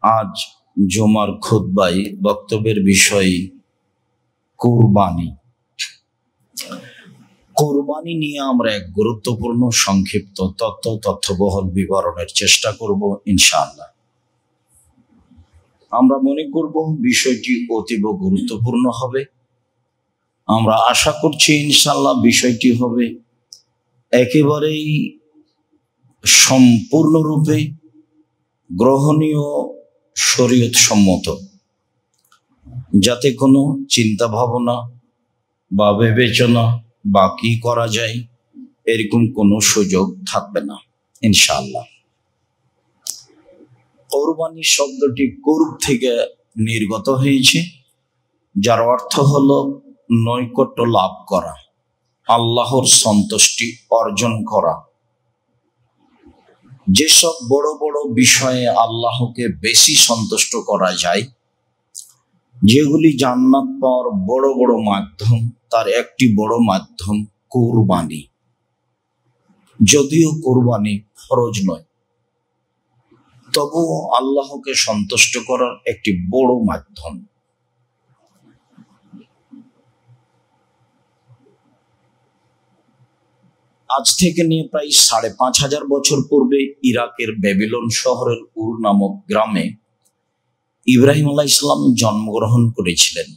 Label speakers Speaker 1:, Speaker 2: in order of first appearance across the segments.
Speaker 1: আজ জুমার খুতবায় বক্তব্যের বিষয় কুরবানি। কুরবানি নিয়ে আমরা এক গুরুত্বপূর্ণ সংক্ষিপ্ত তথ্যবহুল বিবরণের চেষ্টা করব ইনশাআল্লাহ। আমরা মনে করব বিষয়টি অতীব গুরুত্বপূর্ণ হবে। আমরা আশা করছি ইনশাআল্লাহ বিষয়টি হবে একেবারেই সম্পূর্ণরূপে গ্রহণীয়, শরীয়ত সম্মত, যাতে কোনো চিন্তা ভাবনা বা বিবেচনা বা কি করা যায় এরকম কোনো সুযোগ থাকবে না ইনশাআল্লাহ। কুরবানি শব্দটি কুরব থেকে নির্গত হয়েছে, যার অর্থ হলো নৈকট্য লাভ করা, আল্লাহর সন্তুষ্টি অর্জন করা। যেসব বড় বড় বিষয়ে আল্লাহকে বেশি সন্তুষ্ট করা যায়, যেগুলি জান্নাত পাওয়ার বড় বড় মাধ্যম, তার একটি বড় মাধ্যম কুরবানি। যদিও কুরবানি ফরজ নয়, তবুও আল্লাহকে সন্তুষ্ট করার একটি বড় মাধ্যম। আজ থেকে নিয়ে প্রায় ৫,৫০০ বছর পূর্বে ইরাকের ব্যাবিলন শহরের উর নামক গ্রামে ইব্রাহিম আলাইহিস সালাম জন্মগ্রহণ করেছিলেন।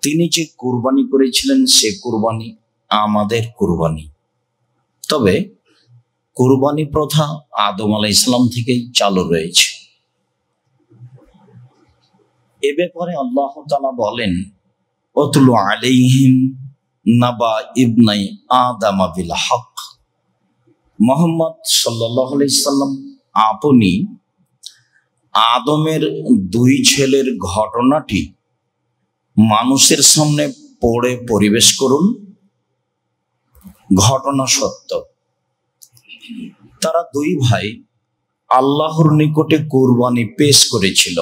Speaker 1: তিনি যে কুরবানি করেছিলেন সে কুরবানি আমাদের কুরবানি। তবে কুরবানি প্রথা আদম আলাইহিস সালাম থেকেই চালু রয়েছে। এ ব্যাপারে আল্লাহ তাআলা বলেন, ওয়াতলু আলাইহিম নাবা ইবনাই আদম বিল হক। মুহাম্মদ সাল্লাল্লাহু আলাইহি সাল্লাম আপনি আদমের দুই ছেলের ঘটনাটি মানুষের সামনে পড়ে পরিবেশ করুন। ঘটনা সত্য। তারা দুই ভাই আল্লাহর নিকটে কুরবানি পেশ করেছিল।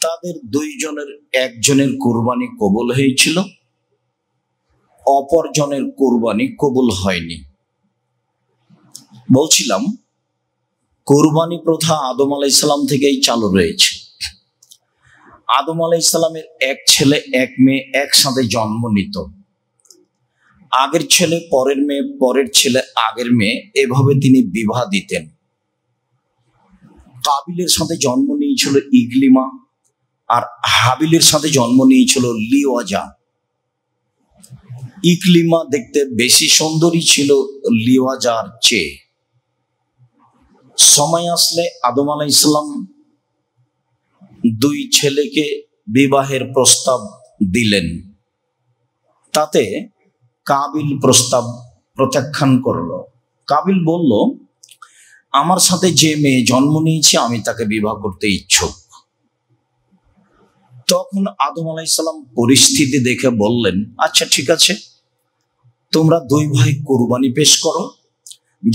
Speaker 1: তাদের দুইজনের একজনের কুরবানি কবুল হয়েছিল, অপরজনের কুরবানি কবুল হয়নি। বলছিলাম, কুরবানি প্রথা আদম আলাইহিস সালাম থেকেই চালু রয়েছে। আদম আলাইহিস সালামের এক ছেলে এক মেয়ে একসাথে জন্ম নিত। আগের ছেলে পরের মেয়ে, পরের ছেলে আগের মেয়ে, এভাবে তিনি বিবাহ দিতেন। কাবিলের সাথে জন্ম নিয়েছিল ইগলিমা, আর হাবিলের সাথে জন্ম নিয়েছিল লিওয়াজা। ইকলিমা দেখতে বেশি সুন্দরী ছিল লিওয়াজার চেয়ে। সময় আসলে আদম আলাইহিস সালাম দুই ছেলেকে বিবাহের প্রস্তাব দিলেন। তাতে কাবিল প্রস্তাব প্রত্যাখ্যান করল। কাবিল বলল, আমার সাথে যে মেয়ে জন্ম নিয়েছে আমি তাকে বিবাহ করতে ইচ্ছুক। তখন আদম আলাইহিস সালাম পরিস্থিতি দেখে বললেন, আচ্ছা ঠিক আছে, তোমরা দুই ভাই কুরবানি পেশ করো,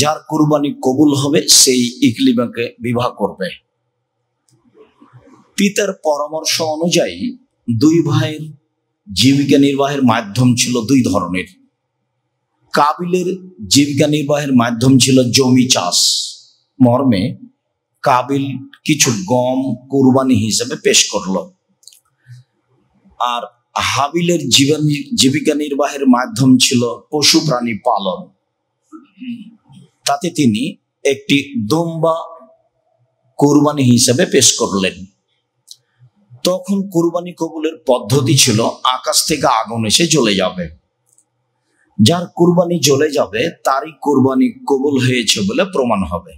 Speaker 1: যার কুরবানি কবুল হবে সেই ইকলিমাকে বিবাহ করবে। পিতার পরামর্শ অনুযায়ী দুই ভাইয়ের জীবিকা নির্বাহের মাধ্যম ছিল দুই ধরনের। কাবিলের জীবিকা নির্বাহের মাধ্যম ছিল জমি চাষ মর্মে কাবিল কিছু গম কুরবানি হিসেবে পেশ করলো, আর হাবিলের জীবিকা নির্বাহের মাধ্যম ছিল পশু প্রাণী পালন। তাতে তিনি একটি দুম্বা কুরবানি হিসেবে পেশ করলেন। তখন কুরবানি কবুলের পদ্ধতি ছিল আকাশ থেকে আগুন এসে জ্বলে যাবে, যার কুরবানি জ্বলে যাবে তারই কুরবানি কবুল হয়েছে বলে প্রমাণ হবে।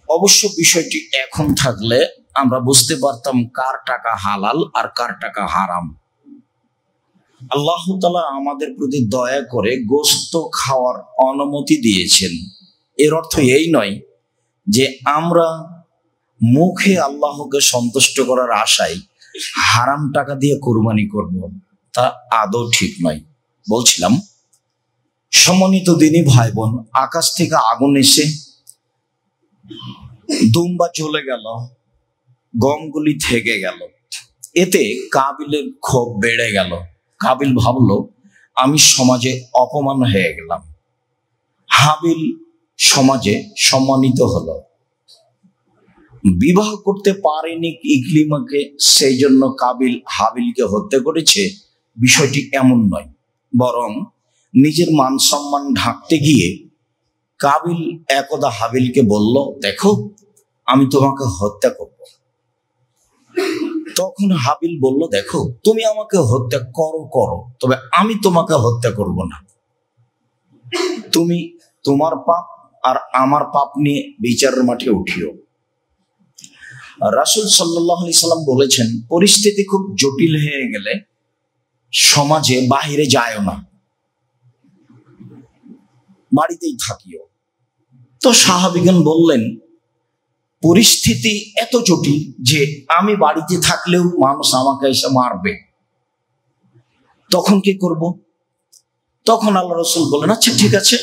Speaker 1: অবশ্য বিষয়টি এখন থাকলে আমরা বুঝতে পারতাম কার টাকা হালাল আর কার টাকা হারাম। আল্লাহ তাআলা আমাদের প্রতি দয়া করে গোশত খাওয়ার অনুমতি দিয়েছেন। এর অর্থ এই নয় যে আমরা মুখে আল্লাহকে সন্তুষ্ট করার আশায় হারাম টাকা দিয়ে কুরবানি করব, তা আদৌ ঠিক নয়। বলছিলাম, সম্মানিত দিনী ভাই বোন, আকাশ থেকে আগুন এসে দুম্বা চলে গেল, গমগুলি থেকে গেল। এতে কাবিলের ক্ষোভ বেড়ে গেল। কাবিল ভাবল, আমি সমাজে অপমান হয়ে গেলাম। হাবিল সমাজে সম্মানিত হলো। বিবাহ করতে পারেনি ইকলিমাকে, সেই জন্য কাবিল হাবিলকে হত্যা করেছে, বিষয়টি এমন নয়। বরং নিজের মান সম্মান ঢাকতে গিয়ে কাবিল একদা হাবিলকে বলল, দেখো আমি তোমাকে হত্যা করব। তখন হাবিল বলল, দেখো তুমি আমাকে হত্যা করো, তবে আমি তোমাকে হত্যা করব না। তুমি তোমার পাপ আর আমার পাপ নিয়ে বিচারের মাঠে উঠিও। রাসূল সাল্লাল্লাহু আলাইহি সাল্লাম বলেছেন, পরিস্থিতি খুব জটিল হয়ে গেলে সমাজে বাহিরে যায়ও না, বাড়িতেই থাকিও। তো সাহাবীগণ বললেন, পরিস্থিতি এত জটিল যে আমি বাড়িতে থাকলেও মানুষ আমাকে এসে মারবে, তখন কি করব? তখন আল্লাহ রাসূল বললেন, আচ্ছা ঠিক আছে,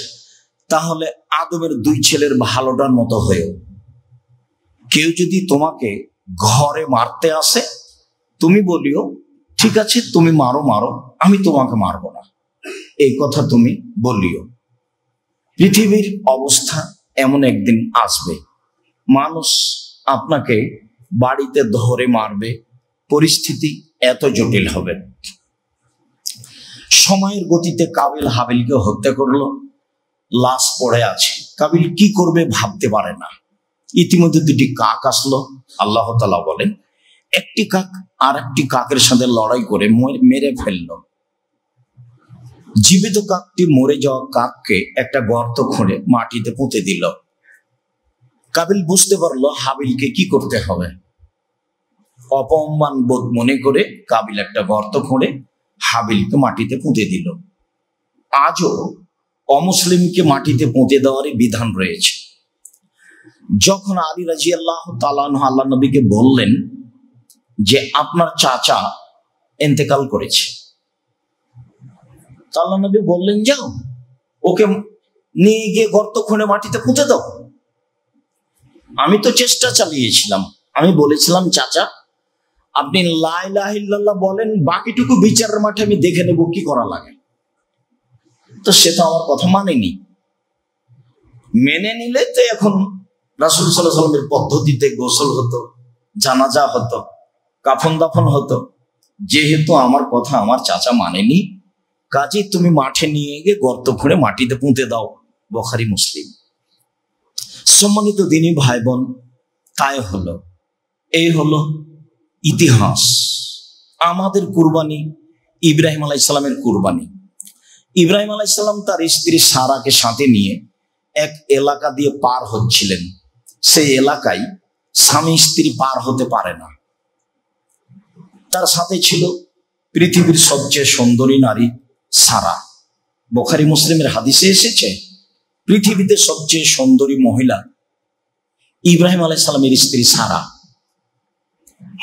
Speaker 1: তাহলে আদমের 2 ছেলের ভালোটার মতো হয়েও। কেউ যদি তোমাকে ঘরে মারতে আসে, তুমি বলিও, ঠিক আছে তুমি মারো, আমি তোমাকে মারবো না, এই কথা তুমি বলিও। পৃথিবীর অবস্থা এমন একদিন আসবে, মানুষ আপনাকে বাড়িতে ধরে মারবে, পরিস্থিতি এত জটিল হবে। সময়ের গতিতে কাবিল হাবিলকে হত্যা করলো, লাশ পড়ে আছে। কাবিল কি করবে ভাবতে পারে না। ইতিমধ্যে 2টি কাক আসলো। আল্লাহ তাআলা বলেন, একটি কাক আর একটি কাকের সাথে লড়াই করে মেরে ফেললো। জীবিত কাকটি মরে যাওয়া কাককে একটা গর্ত খুঁড়ে মাটিতে পুঁতে দিল। কাবিল বুঝতে পারলো হাবিলকে কি করতে হবে। অপমান বোধ মনে করে কাবিল একটা গর্ত খুঁড়ে হাবিলকে মাটিতে পুঁতে দিল। আজও অমুসলিমকে মাটিতে পুঁতে দেওয়ারই বিধান রয়েছে। যখন আলী রাদিয়াল্লাহু তাআলা আনহু আল্লাহ নবীকে বললেন যে আপনার চাচা ইন্তেকাল করেছে, আল্লাহ নবী বললেন, যাও ওকে নিয়ে গিয়ে গর্ত খুঁড়ে মাটিতে পুঁতে দাও। আমি তো চেষ্টা চালিয়েছিলাম, আমি বলেছিলাম, চাচা আপনি লা ইলাহা ইল্লাল্লাহ বলেন, বাকিটুকু বিচারের মাঠে আমি দেখে নেব কি করা লাগে। তো সে তো আমার কথা মানেনি। মেনে নিলে তো এখন রাসূল সাল্লাল্লাহু আলাইহি ওয়াসাল্লামের পদ্ধতিতে গোসল হতো, জানাজা হতো, কাফন দাফন হতো। যেহেতু আমার কথা আমার চাচা মানেনি, কাজে তুমি মাঠে নিয়ে গিয়ে গর্ত খুঁড়ে মাটিতে পুঁতে দাও। বুখারী মুসলিম। সম্মানিত দিনী ভাই বোন, তাই হলো, এই হলো ইতিহাস। আমাদের কুরবানি ইব্রাহিম আলাইহিস সালামের কুরবানি। ইব্রাহিম আলাইহিস সালাম তার স্ত্রী সারাকে সাথে নিয়ে এক এলাকা দিয়ে পার হচ্ছিলেন। সেই এলাকায় স্বামী স্ত্রী পার হতে পারে না। তার সাথে ছিল পৃথিবীর সবচেয়ে সুন্দরী নারী সারা। বুখারী মুসলিমের হাদিসে এসেছে, পৃথিবীতে সবচেয়ে সুন্দরী মহিলা ইব্রাহিম আলাইহিস সালামের স্ত্রী সারা।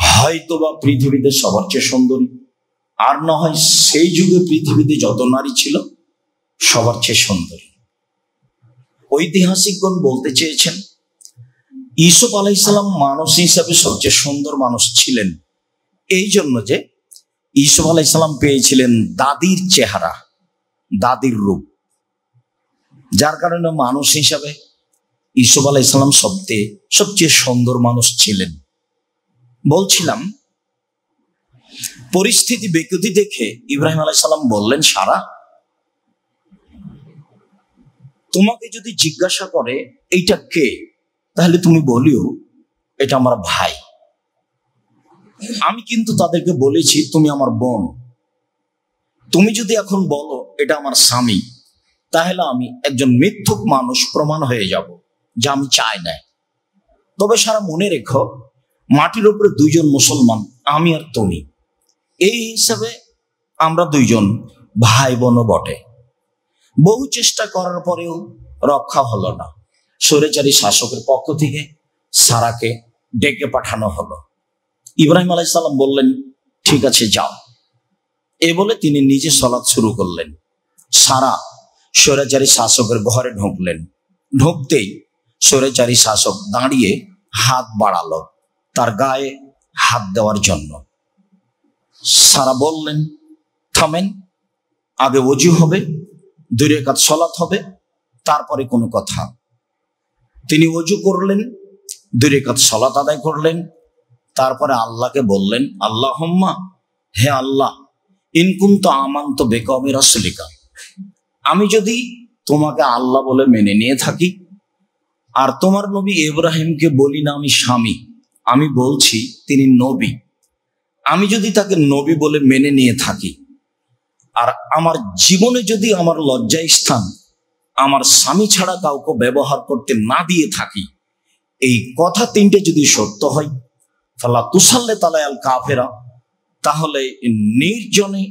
Speaker 1: হয়তোবা পৃথিবীতে সবার চেয়ে সুন্দরী, আর না হয় সেই যুগে পৃথিবীতে যত নারী ছিল সবার চেয়ে সুন্দরী। ঐতিহাসিকগণ বলতে চেয়েছেন, ইউসুফ আলাইহিস সালাম মানুষ হিসাবে সবচেয়ে সুন্দর মানুষ ছিলেন, এই জন্য যে ইউসুফ আলাইহিস সালাম পেয়েছিলেন দাদির চেহারা, দাদির রূপ, যার কারণে মানুষ হিসাবে ইউসুফ আলাইহিস সালাম সবচেয়ে সুন্দর মানুষ ছিলেন। বলছিলাম, পরিস্থিতি বিকৃতি দেখে ইব্রাহিম আলাইহিস সালাম বললেন, সারা তোমাকে যদি জিজ্ঞাসা করে এইটা কে, তাহলে তুমি বলিও এটা আমার ভাই। আমি কিন্তু তাদেরকে বলেছি তুমি আমার বোন। তুমি যদি এখন বলো এটা আমার স্বামী, তাহলে আমি একজন মিথ্যুক মানুষ প্রমাণ হয়ে যাব, যা আমি চাই না। তবে সারা মনে রেখো, মাটির উপরে 2 জন মুসলমান, আমি আর তুমি, এই হিসাবে আমরা 2 জন ভাই বোনও বটে। বহু চেষ্টা করার পরেও রক্ষা হলো না। স্বৈরাচারী শাসকের পক্ষ থেকে সারাকে ডেকে পাঠানো হলো। ইব্রাহিম আলাইহিস সালাম বললেন, ঠিক আছে যাও। এ বলে তিনি নিজে সালাত শুরু করলেন। সারা স্বৈরাচারী শাসকের ঘরে ঢুকলেন। ঢুকতেই স্বৈরাচারী শাসক দাঁড়িয়ে হাত বাড়ালো তার গায়ে হাত দেওয়ার জন্য। সারা বললেন, থামেন, আগে ওযু হবে, 2 রাকাত সালাত হবে, তারপরে কোনো কথা। তিনি ওযু করলেন, 2 রাকাত সালাত আদায় করলেন, তারপরে আল্লাহকে বললেন, আল্লাহুম্মা, হে আল্লাহ, ইন কুনতু আমানতু বিকা ওয়া বিরাসূলিকা, আমি যদি তোমাকে আল্লাহ বলে মেনে নিয়ে থাকি আর তোমার নবী ইব্রাহিমকে বলি না আমি স্বামী, আমি বলছি তিনি নবী, আমি যদি তাকে নবী বলে মেনে নিয়ে থাকি আর আমার জীবনে যদি আমার লজ্জা স্থান আমার স্বামী ছাড়া কাউকে ব্যবহার করতে না দিয়ে থাকি, এই কথা 3টে যদি সত্য হয়, ফালা তুসাল্লিত আলাল কাফেরা, তাহলে নির্জনে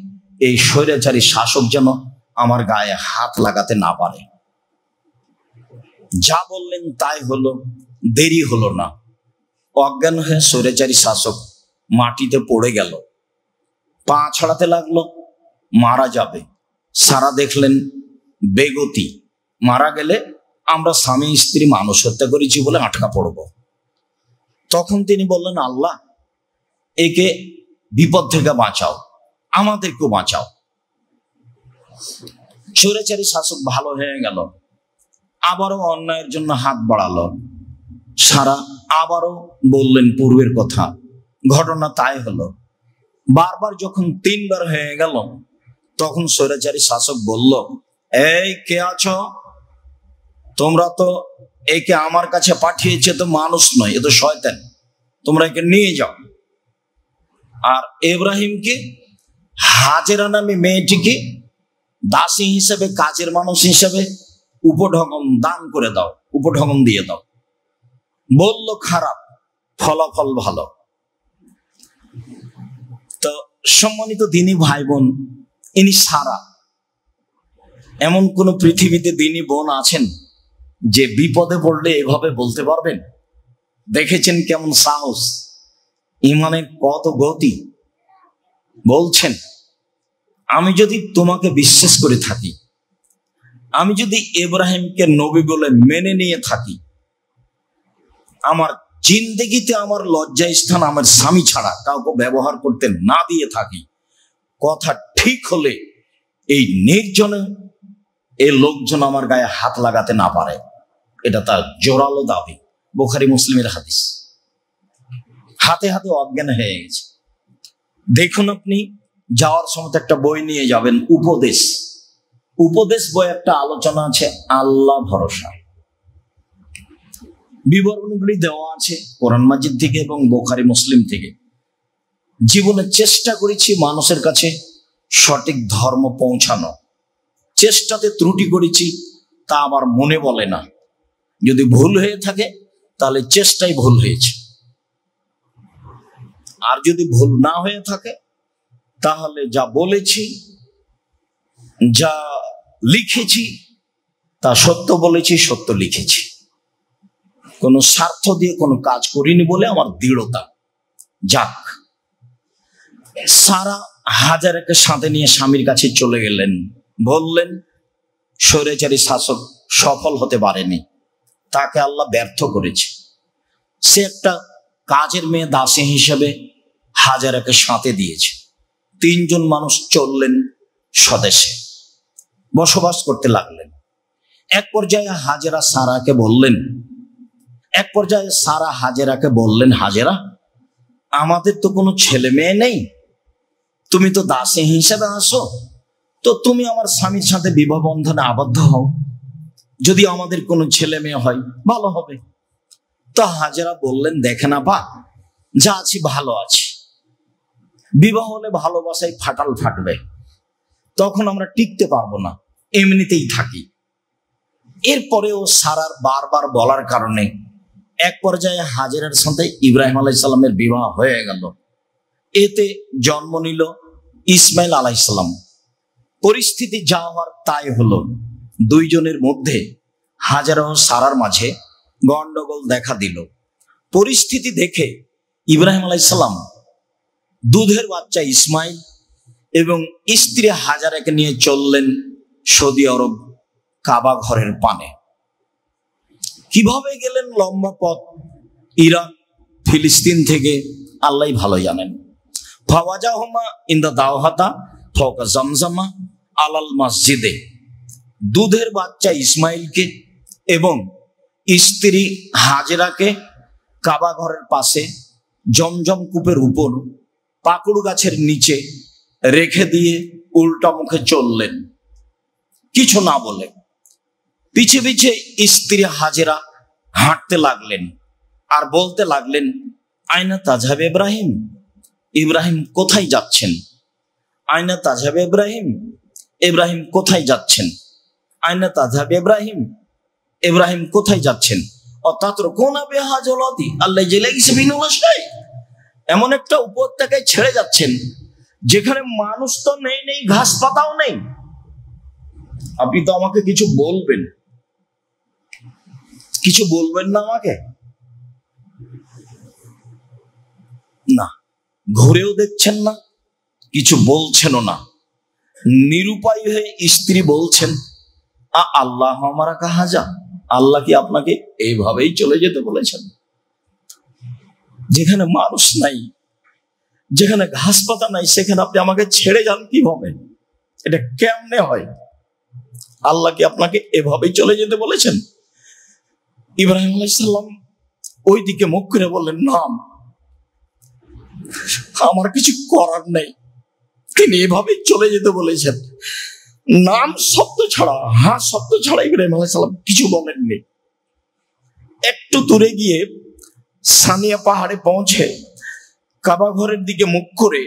Speaker 1: এই স্বৈরাচারী শাসক যেন আমার গায়ে হাত লাগাতে না পারে। যা বললেন তাই হলো, দেরি হলো না। অজ্ঞান হয়ে স্বৈরাচারী শাসক মাটিতে পড়ে গেল, পা ছড়াতে লাগলো, মারা যাবে। সারা দেখলেন বেগতি, মারা গেলে আমরা স্বামী স্ত্রী মানুষ হত্যা করেছি বলে আটকা পড়ব। তখন তিনি বললেন, আল্লাহ, একে বিপদ থেকে বাঁচাও, আমাদেরকেও বাঁচাও। স্বৈরাচারী শাসক ভালো হয়ে গেল, আবারও অন্যায়ের জন্য হাত বাড়ালো। সারা আবারও বললেন পূর্বের কথা, ঘটনা তাই হলো। বারবার যখন 3 বার হয়ে গেল, তখন স্বৈরাচারী শাসক বলল, এই কে আছো? তোমরা তো একে আমার কাছে পাঠিয়েছে, তো মানুষ নয়, এ তো শয়তান, তোমরা একে নিয়ে যাও। আর ইব্রাহিমকে, হাজেরা নামে মেয়েটিকে দাসী হিসেবে, কাজের মানুষ হিসেবে উপঢৌকন দান করে দাও, উপঢৌকন দিয়ে দাও। বলল খারাপ, ফলাফল ভালো। তো সম্মানিত দিনী ভাই বোন, ইনি সারা। এমন কোন পৃথিবীতে দিনী বোন আছেন যে বিপদে পড়লে এভাবে বলতে পারবেন? দেখেছেন কেমন সাহস, ইমানের কত গতি। বলছেন, আমি যদি তোমাকে বিশ্বাস করে থাকি, আমি যদি ইব্রাহিমকে নবী বলে মেনে নিয়ে থাকি, আমার জিন্দেগিতে আমার লজ্জা স্থান আমার স্বামী ছাড়া কাউকে ব্যবহার করতে না দিয়ে থাকি, কথা ঠিক হলে এই নির্জনে এই লোকজন আমার গায়ে হাত লাগাতে না পারে। এটা তার জোরালো দাবি, বুখারী মুসলিমের হাদিস। হাতে হাতে অজ্ঞান হয়ে গেছে। দেখুন, আপনি যাওয়ার সময় একটা বই নিয়ে যাবেন, উপদেশ। উপদেশ বই একটা আলোচনা আছে আল্লাহ ভরসা, বিবরণগুলি দেওয়া আছে কোরআন মাজিদ থেকে এবং বুখারী মুসলিম থেকে। জীবনে চেষ্টা করেছি মানুষের কাছে সঠিক ধর্ম পৌঁছানো, চেষ্টাতে ত্রুটি করেছি, তা আমার মনে বলে না। যদি ভুল হয়ে থাকে তাহলে চেষ্টাই ভুল হয়েছে, আর যদি ভুল না হয়ে থাকে তাহলে যা বলেছি, যা লিখেছি তা সত্য বলেছি, সত্য লিখেছি। কোনো স্বার্থ দিয়ে কোনো কাজ করিনি বলে আমার দৃঢ়তা। যাক, সারা হাজারাকে সাথে নিয়ে স্বামীর কাছে চলে গেলেন, বললেন স্বৈরাচারী শাসক সফল হতে পারেনি, তাকে আল্লাহ ব্যর্থ করেছে। সে একটা কাজের মেয়ে দাসী হিসেবে হাজারাকে সাথে দিয়েছে। 3 জন মানুষ চললেন স্বদেশে, বসবাস করতে লাগলেন। এক পর্যায়ে হাজেরা সারাকে বললেন, হাজেরা, আমাদের তো কোনো ছেলে মেয়ে নেই, তুমি তো দাসী হিসেবে আসো, তো তুমি আমার স্বামীর সাথে বিবাহ বন্ধনে আবদ্ধ হও, যদি আমাদের কোনো ছেলে মেয়ে হয় ভালো হবে। তো হাজেরা বললেন, দেখেন আপা, যা আছি ভালো আছি, বিবাহ হলে ভালোবাসায় ফাটাল ফাটবে, তখন আমরা টিকতে পারবো না, এমনিতেই থাকি। এরপরেও সারার বারবার বলার কারণে এক পর্যায়ে হাজেরার সাথে ইব্রাহিম আলাইহিস সালামের বিবাহ হয়ে গেল। এতে জন্ম নিল ইসমাইল আলাইহিস সালাম। পরিস্থিতি যা হওয়ার তাই হলো। 2 জনের মধ্যে, হাজেরা ও সারার মাঝে গন্ডগোল দেখা দিল। পরিস্থিতি দেখে ইব্রাহিম আলাইহিস সালাম দুধের বাচ্চা ইসমাইল এবং স্ত্রী হাজারাকে নিয়ে চললেন সৌদি আরব, কাবা ঘরের পানে। কিভাবে গেলেন লম্বা পথ, ইরাক ফিলিস্তিন থেকে, আল্লাহ ভালো জানেন। ফাওয়াজাহুমা ইনদা দাওহাতা ফাওকা জামজামা আলাল মসজিদে। দুধের বাচ্চা ইসমাইলকে এবং স্ত্রী হাজেরাকে কাবা ঘরের পাশে জমজম কূপের উপর পাকুড় গাছের নিচে রেখে দিয়ে উল্টা মুখে চললেন, কিছু না বলে। পিছে পিছে স্ত্রী হাজেরা হাঁটতে লাগলেন আর বলতে লাগলেন, আয়না তাজহাব ইব্রাহিম, ইব্রাহিম কোথায় যাচ্ছেন? আয়না তাজহাব ইব্রাহিম, ইব্রাহিম কোথায় যাচ্ছেন? আয়না তাজহাব ইব্রাহিম, ইব্রাহিম কোথায় যাচ্ছেন? এমন একটা উপত্যকায় ছেড়ে যাচ্ছেন যেখানে মানুষ তো নেই, নেই ঘাস পাতাও নেই। আপনি তো আমাকে কিছু বলবেন, কিছু বলবেন না আমাকে? না, ঘুরেও দেখছেন না, কিছু বলছেনও না। নিরুপায় হয়ে স্ত্রী বলছেন, আল্লাহ আমারা কাহা যা, আল্লাহ কি আপনাকে এইভাবেই চলে যেতে বলেছেন? যেখানে মানুষ নাই, যেখানে ঘাস পাতা নাই, সেখানে আপনি আমাকে ছেড়ে যান কিভাবে? এটা কেমনে হয়? আল্লাহ কি আপনাকে এভাবেই চলে যেতে বলেছেন? ইব্রাহিম আলাইহিস সালাম ওই দিকে মুখ করে বললেন, না, আমার কিছু করার নেই, তিনি এভাবেই চলে যেতে বলেছেন। নাম শব্দ ছাড়া, হ্যাঁ শব্দ ছাড়া ইব্রাহিম আলাইহিস সালাম কিছু বলেননি। একটু দূরে গিয়ে সানিয়া পাহাড়ে পৌঁছে কাবা ঘরের দিকে মুখ করে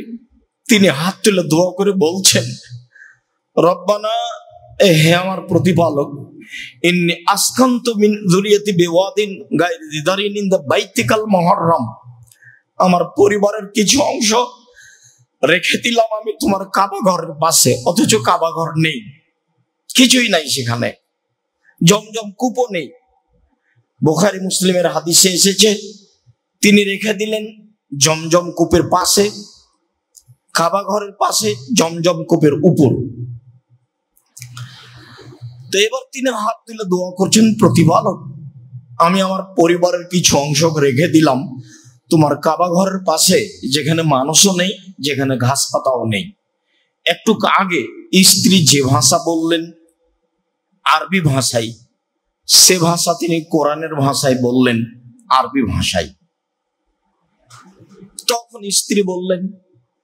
Speaker 1: তিনি হাত তুলে দোয়া করে বলছেন, রব্বানা, হে আমার প্রতিপালক, ইন্নী আসকানতু মিন যুরিয়াতি বিওয়াদিন গায়রি যি যারইন ইনদা বাইতিকাল মুহাররম, আমার পরিবারের কিছু অংশ রেখে দিলাম আমি তোমার কাবা ঘরের পাশে, অথচ কাবা ঘর নেই, কিছুই নাই সেখানে, জমজম কূপও নেই। বুখারী মুসলিমের হাদিসে এসেছে, তিনি রেখে দিলেন জমজম কূপের পাশে, কাবা ঘরের পাশে, জমজম কূপের উপর। তো এবার তিনি হাত তুলে দোয়া করছেন, প্রতিপালক, আমি আমার পরিবারের কিছু অংশ রেখে দিলাম তোমার কাবা ঘরের পাশে, যেখানে মানুষও নেই, যেখানে ঘাস পাতাও নেই। একটু আগে স্ত্রী যে ভাষা বললেন আরবি ভাষায়, সে ভাষা তিনি কোরআনের ভাষায় বললেন আরবি ভাষায়। তখন স্ত্রী বললেন,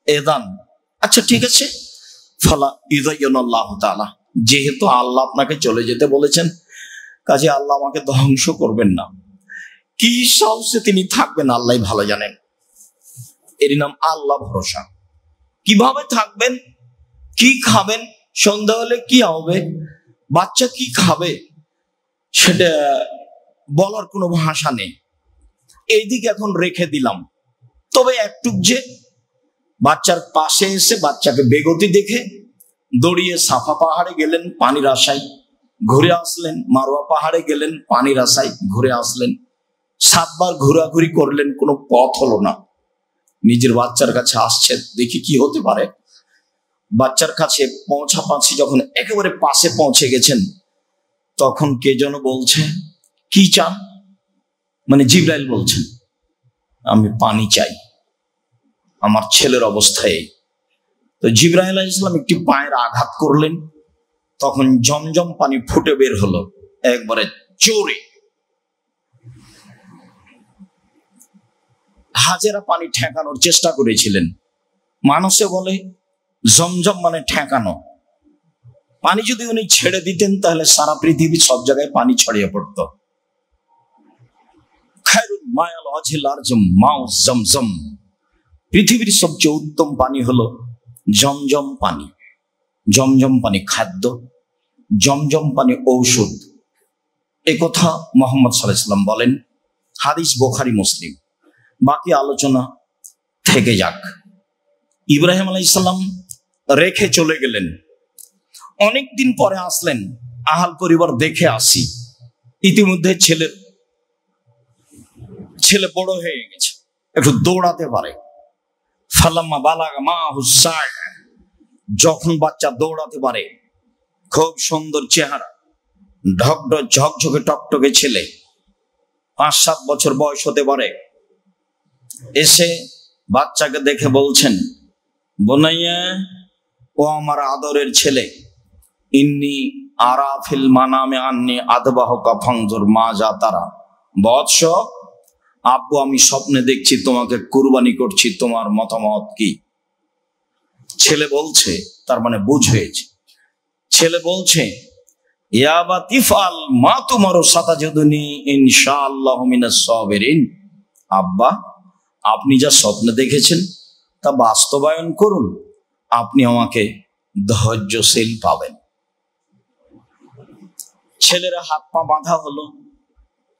Speaker 1: এদান, আচ্ছা ঠিক আছে, ফালা ইউযায়্যিনুল্লাহু তাআলা, যেহেতু আল্লাহ আপনাকে চলে যেতে বলেছেন, কাজে আল্লাহ আমাকে ধ্বংস করবেন না। কি সাহসে তিনি থাকবেন আল্লাহ ভালো জানেন। এর নাম আল্লাহ ভরসা। কিভাবে থাকবেন, কি খাবেন, সন্ধ্যা হলে কি হবে, বাচ্চা কি খাবে, সেটা বলার কোনো ভাষা নেই। এইদিকে এখন রেখে দিলাম, তবে একটু যে বাচ্চার পাশে এসে বাচ্চাকে বেগতি দেখে দৌড়িয়ে সাফা পাহাড়ে গেলেন পানির আশায়, ঘুরে আসলেন, মারোয়া পাহাড়ে গেলেন পানির আশায়, ঘুরে আসলেন, 7 বার ঘোরাঘুরি করলেন, কোনো পথ হলো না। নিজের বাচ্চার কাছে আসছে, দেখি কি হতে পারে। বাচ্চার কাছে পৌঁছাপাছি যখন একেবারে পাশে পৌঁছে গেছেন, তখন কে যেন বলছে, কি চান? মানে জিবরাইল বলছেন, আমি পানি চাই, আমার ছেলের অবস্থায়। তো জিবরাইল আলাইহিস সালাম একটি পায়ের আঘাত করলেন, তখন জমজম পানি ফুটে বের হলো একবারে জোরে। হাজেরা পানি ঠেকানোর চেষ্টা করেছিলেন। মানুষে বলে জমজম মানে ঠেকানো। পানি যদি উনি ছেড়ে দিতেন তাহলে সারা পৃথিবী সব জায়গায় পানি ছড়িয়ে পড়তো। খায়রুল মায়াল ওয়াজিল আরজম মাউ জমজম, পৃথিবীর সবচেয়ে উত্তম পানি হলো জমজম পানি। জমজম পানি খাদ্য, জমজম পানি ঔষধ, এ কথা মুহাম্মদ সাল্লাল্লাহু আলাইহি ওয়াসাল্লাম বলেন। হাদিস বুখারী মুসলিম। বাকি আলোচনা থেকে যাক। ইব্রাহিম আলাইহিস সালাম রেখে চলে গেলেন, অনেকদিন পরে আসলেন, আহাল পরিবার দেখে আসি। ইতিমধ্যে ছেলে বড় হয়ে গেছে, একটু দৌড়াতে পারে। ফালাম্মা বালাগা মাহু সায়, যখন বাচ্চা দৌড়াতে পারে, খুব সুন্দর চেহারা, ঢকঢক ঝকঝকে টকটকে ছেলে, 5-7 বছর বয়স হতে পারে। এসে বাচ্চাকে দেখে বলছেন, বোনাইয়া, ও আমার আদরের ছেলে, ইন্নি আরা ফিল মানামে আন্নি আদবাহকা ফানজুর মাজা তারা। বৎস, আব্বু আমি স্বপ্নে দেখছি তোমাকে কুরবানি করছি, তোমার মতামত কি? ছেলে বলছে, তার মানে বুঝ হয়েছে। ছেলে বলছে, ইয়া বাতিফাল মা তুমারু সাতাজিদুনি ইনশাআল্লাহু মিনাস সাবিরিন। আব্বা, আপনি যা স্বপ্নে দেখেছেন তা বাস্তবায়ন করুন, আপনি আমাকে ধৈর্যশীল পাবেন। ছেলেরা হাত পা বাঁধা হলো,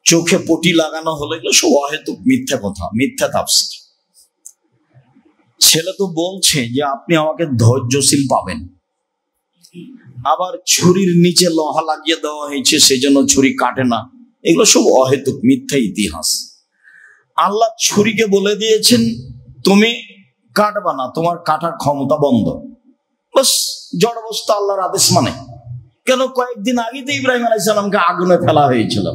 Speaker 1: চোখে পটি লাগানো হলো, এগুলো সব অহেতুক মিথ্যা কথা, মিথ্যা তাফসীর। ছেলে তো বলছে যে আপনি আমাকে ধৈর্যশীল পাবেন, আবার ছুরির নিচে লোহা লাগিয়ে দেওয়া হয়েছে সেজন্য ছুরি কাটে না, এগুলো সব অহেতুক মিথ্যা ইতিহাস। আল্লাহ ছুরিকে বলে দিয়েছেন তুমি কাটবা না, তোমার কাটার ক্ষমতা বন্ধ। বাস, জড় বস্তু আল্লাহর আদেশ মানে। কেন, কয়েকদিন আগে তো ইব্রাহিম আলাইহিস সালামকে আগুনে ফেলা হয়েছিল,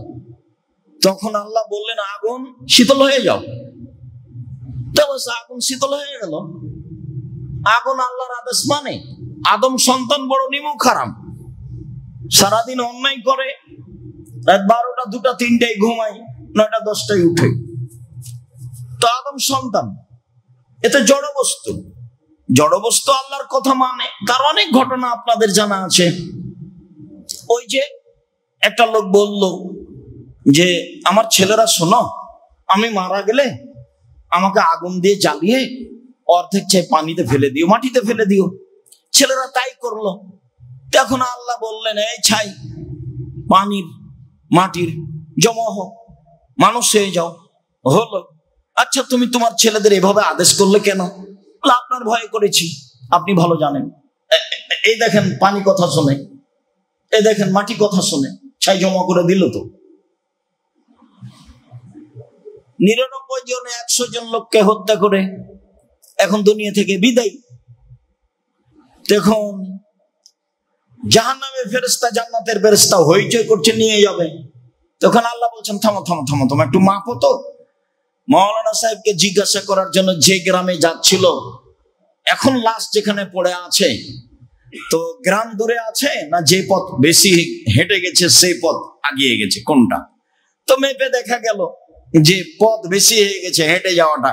Speaker 1: তখন আল্লাহ বললেন আগুন শীতল হয়ে যাও, আগুন শীতল হয়ে গেল। আগুন আল্লাহর আদেশ মানে। আদম সন্তান বড় নিমুখ হারাম, সারাদিন অন্যায় করে, রাত 12টা 2টা 3টায় ঘুমাই, 9টা 10টায় উঠে। তো আদম সন্তান, এতে জড় বস্তু। জড় বস্তু আল্লাহর কথা মানে। তার অনেক ঘটনা আপনাদের জানা আছে। ওই যে একটা লোক বলল যে আমার ছেলেরা শোনো, আমি মারা গেলে আমাকে আগুন দিয়ে জ্বালিয়ে অর্ধেক চাই পানিতে ফেলে দিও, মাটিতে ফেলে দিও। ছেলেরা তাই করলো। তখন আল্লাহ বললেন, এই ছাই পানির মাটির জমা হোক, মানুষ হয়ে যাও। হলো। আচ্ছা, তুমি তোমার ছেলেদের এভাবে আদেশ করলে কেন? আপনার ভয়ে করেছি, আপনি ভালো জানেন। এই দেখেন পানি কথা শোনে, এই দেখেন মাটি কথা শোনে, ছাই জমা করে দিল তো। 99 জন 100 জন লোককে হত্যা করে এখন দুনিয়া থেকে বিদায়। দেখুন জাহান্নামের ফেরেশতা জান্নাতের ফেরেশতা হইচই করছে, নিয়ে যাবে। তখন আল্লাহ বলছেন থামো থামো থামো, তোমার একটু মাপো তো। মাওলানা সাহেবকে জিজ্ঞাসা করার জন্য যে গ্রামে যাচ্ছিল, এখন লাশ যেখানে পড়ে আছে, তো গ্রাম দূরে আছে না যে পথ বেশি হেঁটে গেছে সেই পথ আগিয়ে গেছে, কোনটা? তো মেপে দেখা গেল যে পথ বেশি হয়ে গেছে হেঁটে যাওয়াটা।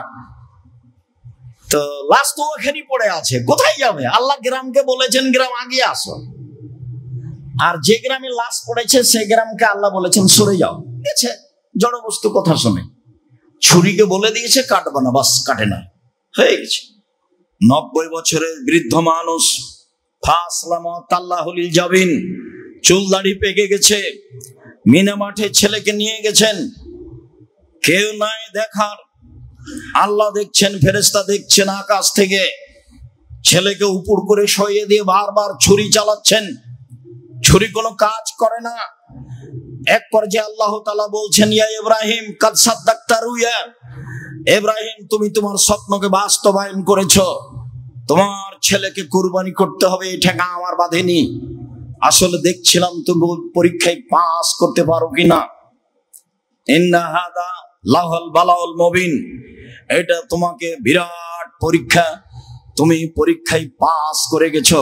Speaker 1: তো লাশ তো ওখানেই পড়ে আছে, কোথায় যাবে? আল্লাহ গ্রামকে বলেছেন গ্রাম আগিয়ে আসো। আর যে গ্রামে লাশ পড়েছে সেই গ্রামকে আল্লাহ বলেছেন সরে যাও। গেছে, জড় বস্তু কথা শুনে। ছুরিকে বলে দিয়েছে কাটবে না, বাস কাটে না, হয়ে গেছে। 90 বছরের বৃদ্ধ মানুষ, যাবেন, চুল দাড়ি পেকে গেছে, মিনা মাঠে ছেলেকে নিয়ে গেছেন, কেউ নাই দেখার। আল্লাহ দেখছেন, ফেরেশতা দেখছেন আকাশ থেকে। ছেলেকে উপর করে সরিয়ে দিয়ে বারবার ছুরি চালাচ্ছেন, ছুরি কোনো কাজ করে না। এক পর্যায়ে আল্লাহ তাআলা বলছেন, ইয়া ইব্রাহিম কাদ সাদ্দাকতা রুয়া। ইব্রাহিম, তুমি তোমার স্বপ্নকে বাস্তবায়ন করেছো, তোমার ছেলেকে কুরবানি করতে হবে, এই ঠেকা আমার বাঁধেনি। আসলে দেখছিলাম তুমি পরীক্ষায় পাস করতে পারো কিনা। ইন্না হাদা লাহুল বালাউল মুবিন, এটা তোমাকে বিরাট পরীক্ষা, তুমি পরীক্ষায় পাস করে গেছো।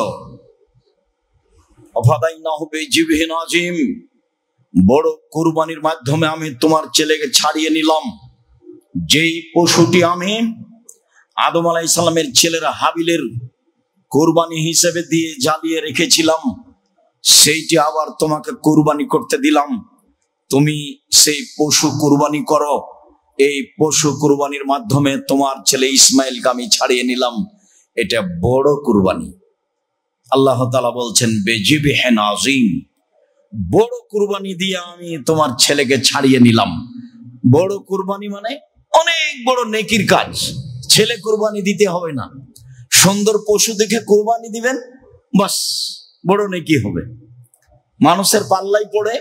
Speaker 1: অফাদাইনাহু বিজিবহিন আযীম, বড় কুরবানির মাধ্যমে আমি তোমার ছেলেকে ছাড়িয়ে নিলাম। যেই পশুটি আমি আদম আলাইহিস সালামের ছেলেরা হাবিলের কুরবানি হিসেবে দিয়ে জ্বালিয়ে রেখেছিলাম, সেইটি আবার তোমাকে কুরবানি করতে দিলাম। তুমি সেই পশু কুরবানি করো। এই পশু কুরবানির মাধ্যমে তোমার ছেলে ইসমাইলকে আমি ছাড়িয়ে নিলাম, এটা বড় কুরবানি। আল্লাহ তাআলা বলছেন বেজিবহিন আযীম, বড় কুরবানি দিয়ে আমি তোমার ছেলেকে ছাড়িয়ে নিলাম। বড় কুরবানি মানে অনেক বড় নেকির কাজ। ছেলে কুরবানি দিতে হবে না, সুন্দর পশু দেখে কুরবানি দিবেন, বাস বড় নেকি হবে। মানুষের পাল্লাই পড়ে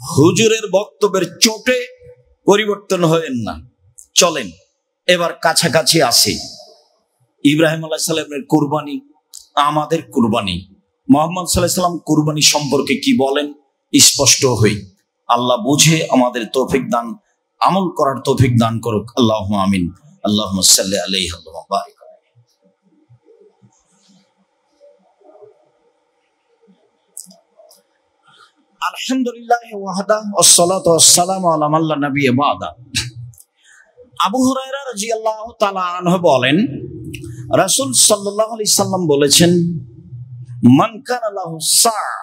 Speaker 1: হুজুরের বক্তব্যের চোটে পরিবর্তন হবেন না। চলেন এবার কাছাকাছি আসি। ইব্রাহিম আলাইহিস সালামের কুরবানি, আমাদের কুরবানি, মুহাম্মদ সাল্লাল্লাহু আলাইহি ওয়াসাল্লাম কুরবানি সম্পর্কে কি বলেন স্পষ্ট হই। আল্লাহ বুঝে আমাদের তৌফিক দান, আমল করার তৌফিক দান করুক। আল্লাহুম্মা আমিন। আল্লাহুম্মা সাল্লি আলাইহি ওয়া বারিক। আলহামদুলিল্লাহ ওয়াহদা ওয়াসসালাতু ওয়াসসালামু আলা মান লা নাবিয়্যা বা'দা। আবু হুরায়রা রাদিয়াল্লাহু তাআলা আনহু বলেন, রাসূল সাল্লাল্লাহু আলাইহি সাল্লাম বলেছেন, মান কানা লাহু সা'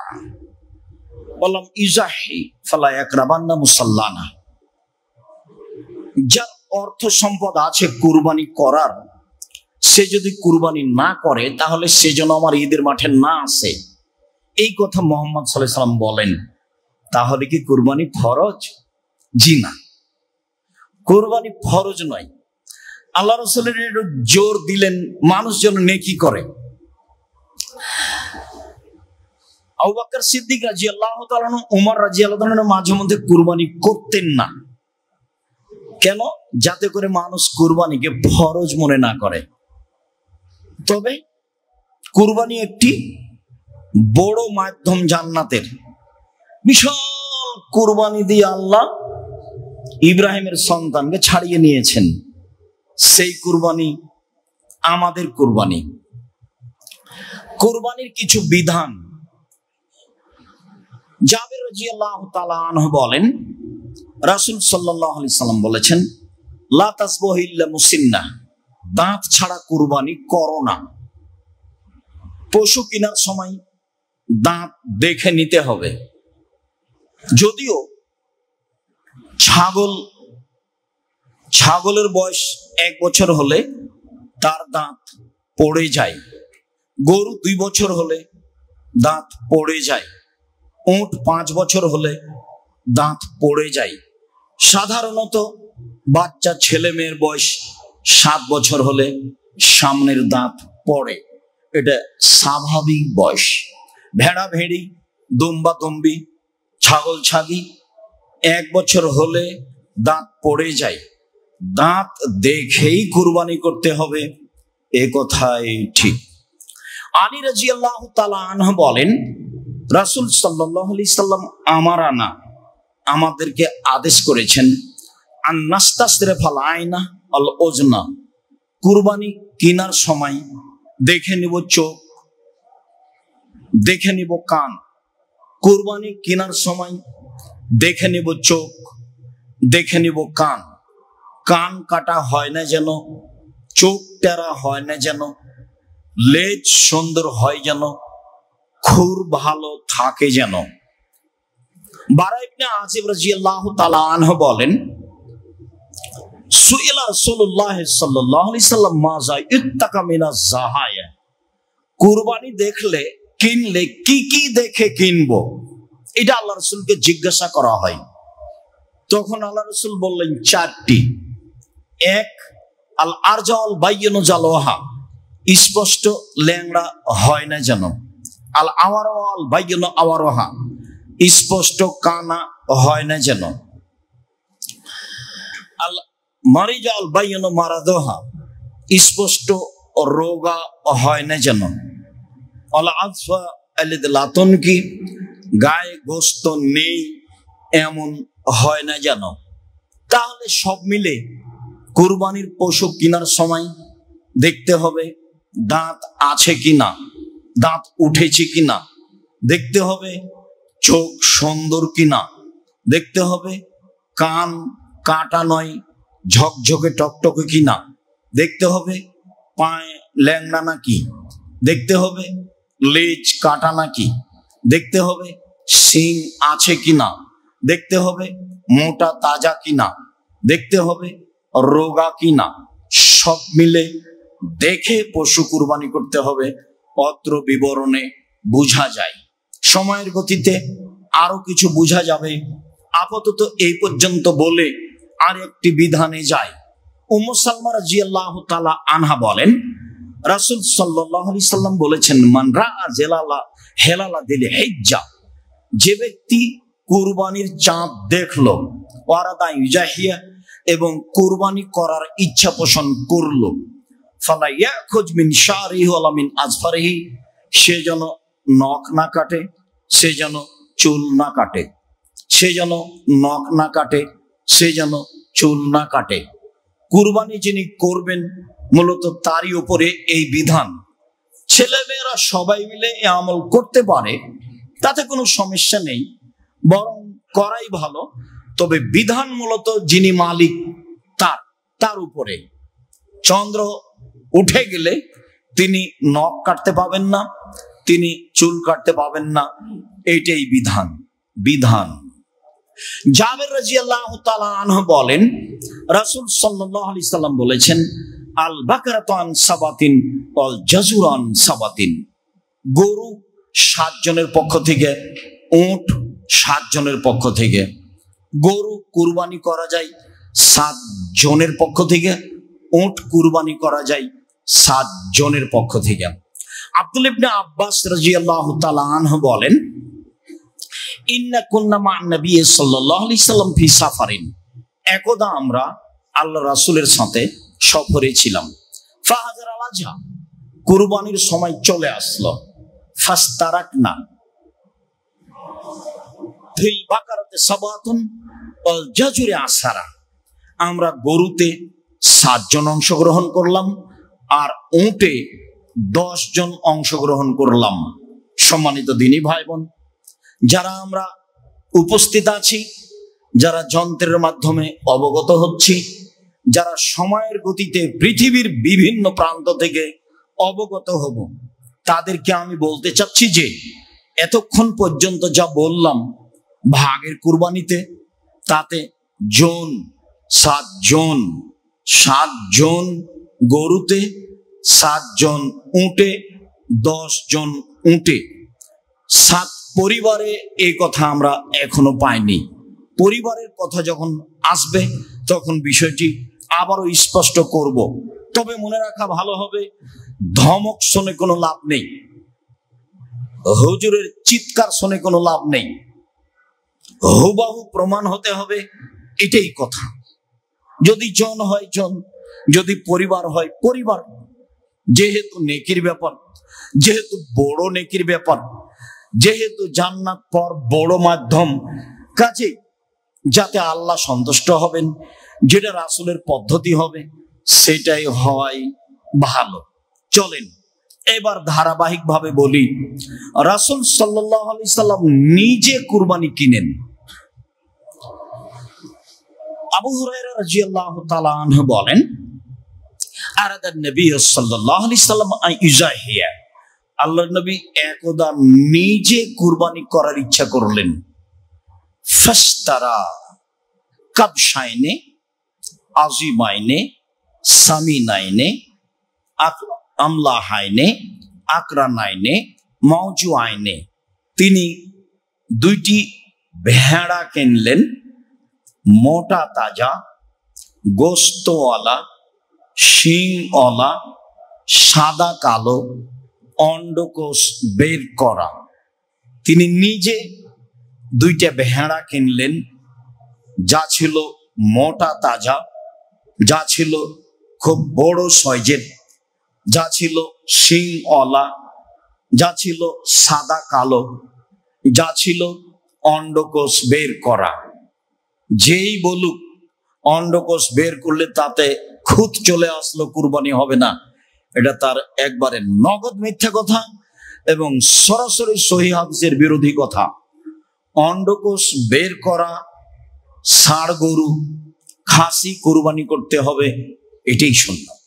Speaker 1: ওয়া লাম ইজাহি ফালা ইয়াকরাবান্না মুসাল্লানা। যার অর্থ সম্পদ আছে কুরবানি করার, সে যদি কুরবানি না করে তাহলে সে যেন আমার ঈদের মাঠে না আসে। এই কথা মুহাম্মদ সাল্লাল্লাহু আলাইহি সাল্লাম বলেন। তাহলে কি কুরবানি ফরজ? জি না, কুরবানি ফরজ নয়। আল্লাহ রাসূলের একটু জোর দিলেন মানুষ যেন নেকি করে। আবু বকর সিদ্দিক রাদিয়াল্লাহু তাআলা, ওমর রাদিয়াল্লাহু তাআলা মাঝে মধ্যে কুরবানি করতেন না। কেন? যাতে করে মানুষ কুরবানিকে ফরজ মনে না করে। তবে কুরবানি একটি বড় মাধ্যম জান্নাতের। বিশাল কুরবানি দিয়ে আল্লাহ ইব্রাহিমের সন্তানকে ছাড়িয়ে নিয়েছেন। সেই কুরবানি আমাদের কুরবানি। কুরবানির কিছু বিধান। জাবের রাদিয়াল্লাহু তাআলা আনহু বলেন, রাসূল সাল্লাল্লাহু আলাইহি সাল্লাম বলেছেন, লা তাসবাহু ইল্লা মুসিন্নাহ, দাঁত ছাড়া কুরবানি করো না। পশু কেনার সময় দাঁত দেখে নিতে হবে। যদিও ছাগলের বয়স 1 বছর হলে তার দাঁত পড়ে যায়, গরু 2 বছর হলে দাঁত পড়ে যায়, উট 5 বছর হলে দাঁত পড়ে যায়। সাধারণত বাচ্চা ছেলে মেয়ের বয়স 7 বছর হলে সামনের দাঁত পড়ে, এটা স্বাভাবিক বয়স। ভেড়া ভেড়ি, দুম্বা দুম্বি, ছাগল ছাগি 1 বছর হলে দাঁত পড়ে যায়। দাঁত দেখেই কুরবানি করতে হবে, এ কথাই ঠিক। আলী রাদিয়াল্লাহু তাআলা আনহু বলেন, রাসূল সাল্লাল্লাহু আলাইহি সাল্লাম আমাদেরকে আদেশ করেছেন, আন নাস্তাসরিফাল আয়না আল ওজনা, কুরবানি কেনার সময় দেখে নিব চোখ, দেখে নিব কান। কুরবানি কেনার সময় দেখে নিব চোখ, দেখে নিব কান। কান কাটা হয় না যেন, চোখ টেরা হয় না যেন, লেজ সুন্দর হয় যেন, খুর ভালো থাকে যেন। বারা ইবনে আজিব রাদিয়াল্লাহু তাআলা আনহু বলেন, সুইলা রাসূলুল্লাহ সাল্লাল্লাহু আলাইহি সাল্লাম মাজা ইত্তাকা মিনাজ জাহায়া, কুরবানি দেখলে কিনলে কি কি দেখে কিনবো, এটা আল্লাহ রাসূলকে জিজ্ঞাসা করা হয়। তখন আল্লাহ রাসূল বললেন 4টি। 1, আল আরজাল বাইয়িনু জালওয়াহা, স্পষ্ট ল্যাংড়া হয় না যেন। আল আওয়ারাল বাইয়িনু আওয়ারাহা, স্পষ্ট কানা হয় না যেন। আল মারিজাল বাইয়িনু মারাদোহা, স্পষ্ট রোগা হয় না যেন। আল আযফা আলিদ লাতুনকি, গায়ে গোস্ত নেই এমন হয় না যেন। তাহলে সব মিলে কুরবানির পশু কেনার সময় দেখতে হবে দাঁত আছে কিনা, দাঁত উঠেছে কিনা, দেখতে হবে চোখ সুন্দর কিনা, দেখতে হবে কান কাটা নয় ঝকঝকে টকটকে কিনা, দেখতে হবে পায়ে ল্যাংড়া নাকি, দেখতে হবে লেজ কাটা নাকি, দেখতে হবে শিং আছে কিনা, দেখতে হবে মোটা তাজা কিনা, দেখতে হবে রোগা কিনা। সব মিলে দেখে পশু কুরবানি করতে হবে, অত্র বিবরণে বোঝা যায়। সময়ের গতিতে আরো কিছু বোঝা যাবে, আপাতত এই পর্যন্ত বলে আর একটি বিধানে যায়। উম্মু সালমা রাদিয়াল্লাহু তাআলা আনহা বলেন, রাসূল সাল্লাল্লাহু আলাইহি সাল্লাম বলেছেন, মান রাআ জালালা হেলালা দিল হিজ্জা, যে ব্যক্তি কুরবানির চাঁদ দেখলো, ওয়ারাদা ইউজাহিয়া, এবং কুরবানি করার ইচ্ছা পোষণ করলো, ফালা ইয়াখুজ মিন শারিহি ওয়ালা মিন আজফারিহি, সে যেন নখ না কাটে, সে যেন চুল না কাটে, সে যেন নখ না কাটে, সে যেন চুল না কাটে। কুরবানি যিনি করবেন মূলত তারই উপরে এই বিধান। ছেলেমেয়েরা সবাই মিলে এ আমল করতে পারে, তাতে কোনো সমস্যা নেই। বরং করাই ভালো। তবে বিধান মূলত যিনি মালিক তার উপরে। চন্দ্র উঠে গেলে তিনি নখ কাটতে পাবেন না, তিনি চুল কাটতে পাবেন না, এইটাই বিধান। জাবের রাদিয়াল্লাহু তাআলা আনহু বলেন, রাসূল সাল্লাল্লাহু আলাইহি সাল্লাম বলেছেন, আল বাকারাতু আন সাবাতিন ওয়াল জাজুর আন সাবাতিন। গরু 7 জনের পক্ষ থেকে, উট 7 জনের পক্ষ থেকে। গরু কুরবানি করা যায় 7 জনের পক্ষ থেকে, উট কুরবানি করা যায় 7 জনের পক্ষ থেকে। আব্দুল্লাহ ইবনে আব্বাস রাদিয়াল্লাহু তাআলা আনহু বলেন, ইন্না কুন্না মা'আন নবী সাল্লাল্লাহু আলাইহি সাল্লাম ফি সাফারিন। একদা আমরা আল্লাহ রাসূলের সাথে সফরে ছিলাম। ফাহাজার আল আজহা, কুরবানির সময় চলে আসলো। ফাস্তারাকনা ফিল বাকারাতে সাবাতুন ওয়াল জাজুরি আসারা। আমরা গরুতে 7 জন অংশগ্রহণ করলাম আর উটে 10 জন অংশগ্রহণ করলাম। সম্মানিত দিনী ভাই বোন, যারা আমরা উপস্থিত আছি, যারা যন্ত্রের মাধ্যমে অবগত হচ্ছি, যারা সময়ের গতিতে পৃথিবীর বিভিন্ন প্রান্ত থেকে অবগত হব, তাদেরকে আমি বলতে চাচ্ছি যে এতক্ষণ পর্যন্ত যা বললাম ভাগের কুরবানিতে, তাতে জন 7 জন, 7 জন গরুতে, 7 জন উটে, 10 জন উটে, 7 পরিবারে, এই কথা আমরা এখনো পাইনি। পরিবারের কথা যখন আসবে তখন বিষয়টি আবারও স্পষ্ট করব। তবে মনে রাখা ভালো হবে, ধমক শুনে কোনো লাভ নেই, হুজুরের চিৎকার শুনে কোনো লাভ নেই। হুবাহু প্রমাণ হতে হবে, এটাই কথা। যদি জন হয় জন, যদি পরিবার হয় পরিবার। যেহেতু নেকির ব্যাপার, যেহেতু বড় নেকির ব্যাপার, যেহেতু জান্নাত পর বড় মাধ্যম, কাজে যাতে আল্লাহ সন্তুষ্ট হবেন, যেটা রাসূলের পদ্ধতি হবে, সেটাই হয় ভালো। চলেন এবার ধারাবাহিক ভাবে বলি। রাসূল সাল্লাল্লাহু আলাইহি সাল্লাম নিজে কুরবানি কিনেন। আবু হুরায়রা রাদিয়াল্লাহু তাআলা আনহু বলেন, আরাদান নবী সাল্লাল্লাহু আলাইহি সাল্লাম আইজাহিয়া। আল্লাহর নবী একদা নিজে কুরবানি করার ইচ্ছা করলেন। ফাস্তারা কাবশাইনে আজিমাইনে সামিনাইনে আমলাহাইনে আকরানাইনে মাউজুআইনে। তিনি 2টি ভেড়া কিনলেন, মোটা তাজা, গোস্তওয়ালা, শিংওয়ালা, সাদা কালো, অন্ডকোষ বের করা। তিনি নিজে 2টা ভেড়া কিনলেন, যা ছিল মোটা তাজা, যা ছিল খুব বড় সাইজের, যা ছিল শিংওয়ালা, যা ছিল সাদা কালো, যা ছিল অন্ডকোষ বের করা। যেই বলুক অন্ডকোষ বের করলে তাতে খুঁত চলে আসলো কুরবানি হবে না, এটা তার একবারে নগদ মিথ্যা কথা এবং সরাসরি সহিহ হাদিসের বিরোধী কথা। অন্ডকোষ বের করা ষাঁড় গরু, খাসি কুরবানি করতে হবে, এটাই সুন্নাত,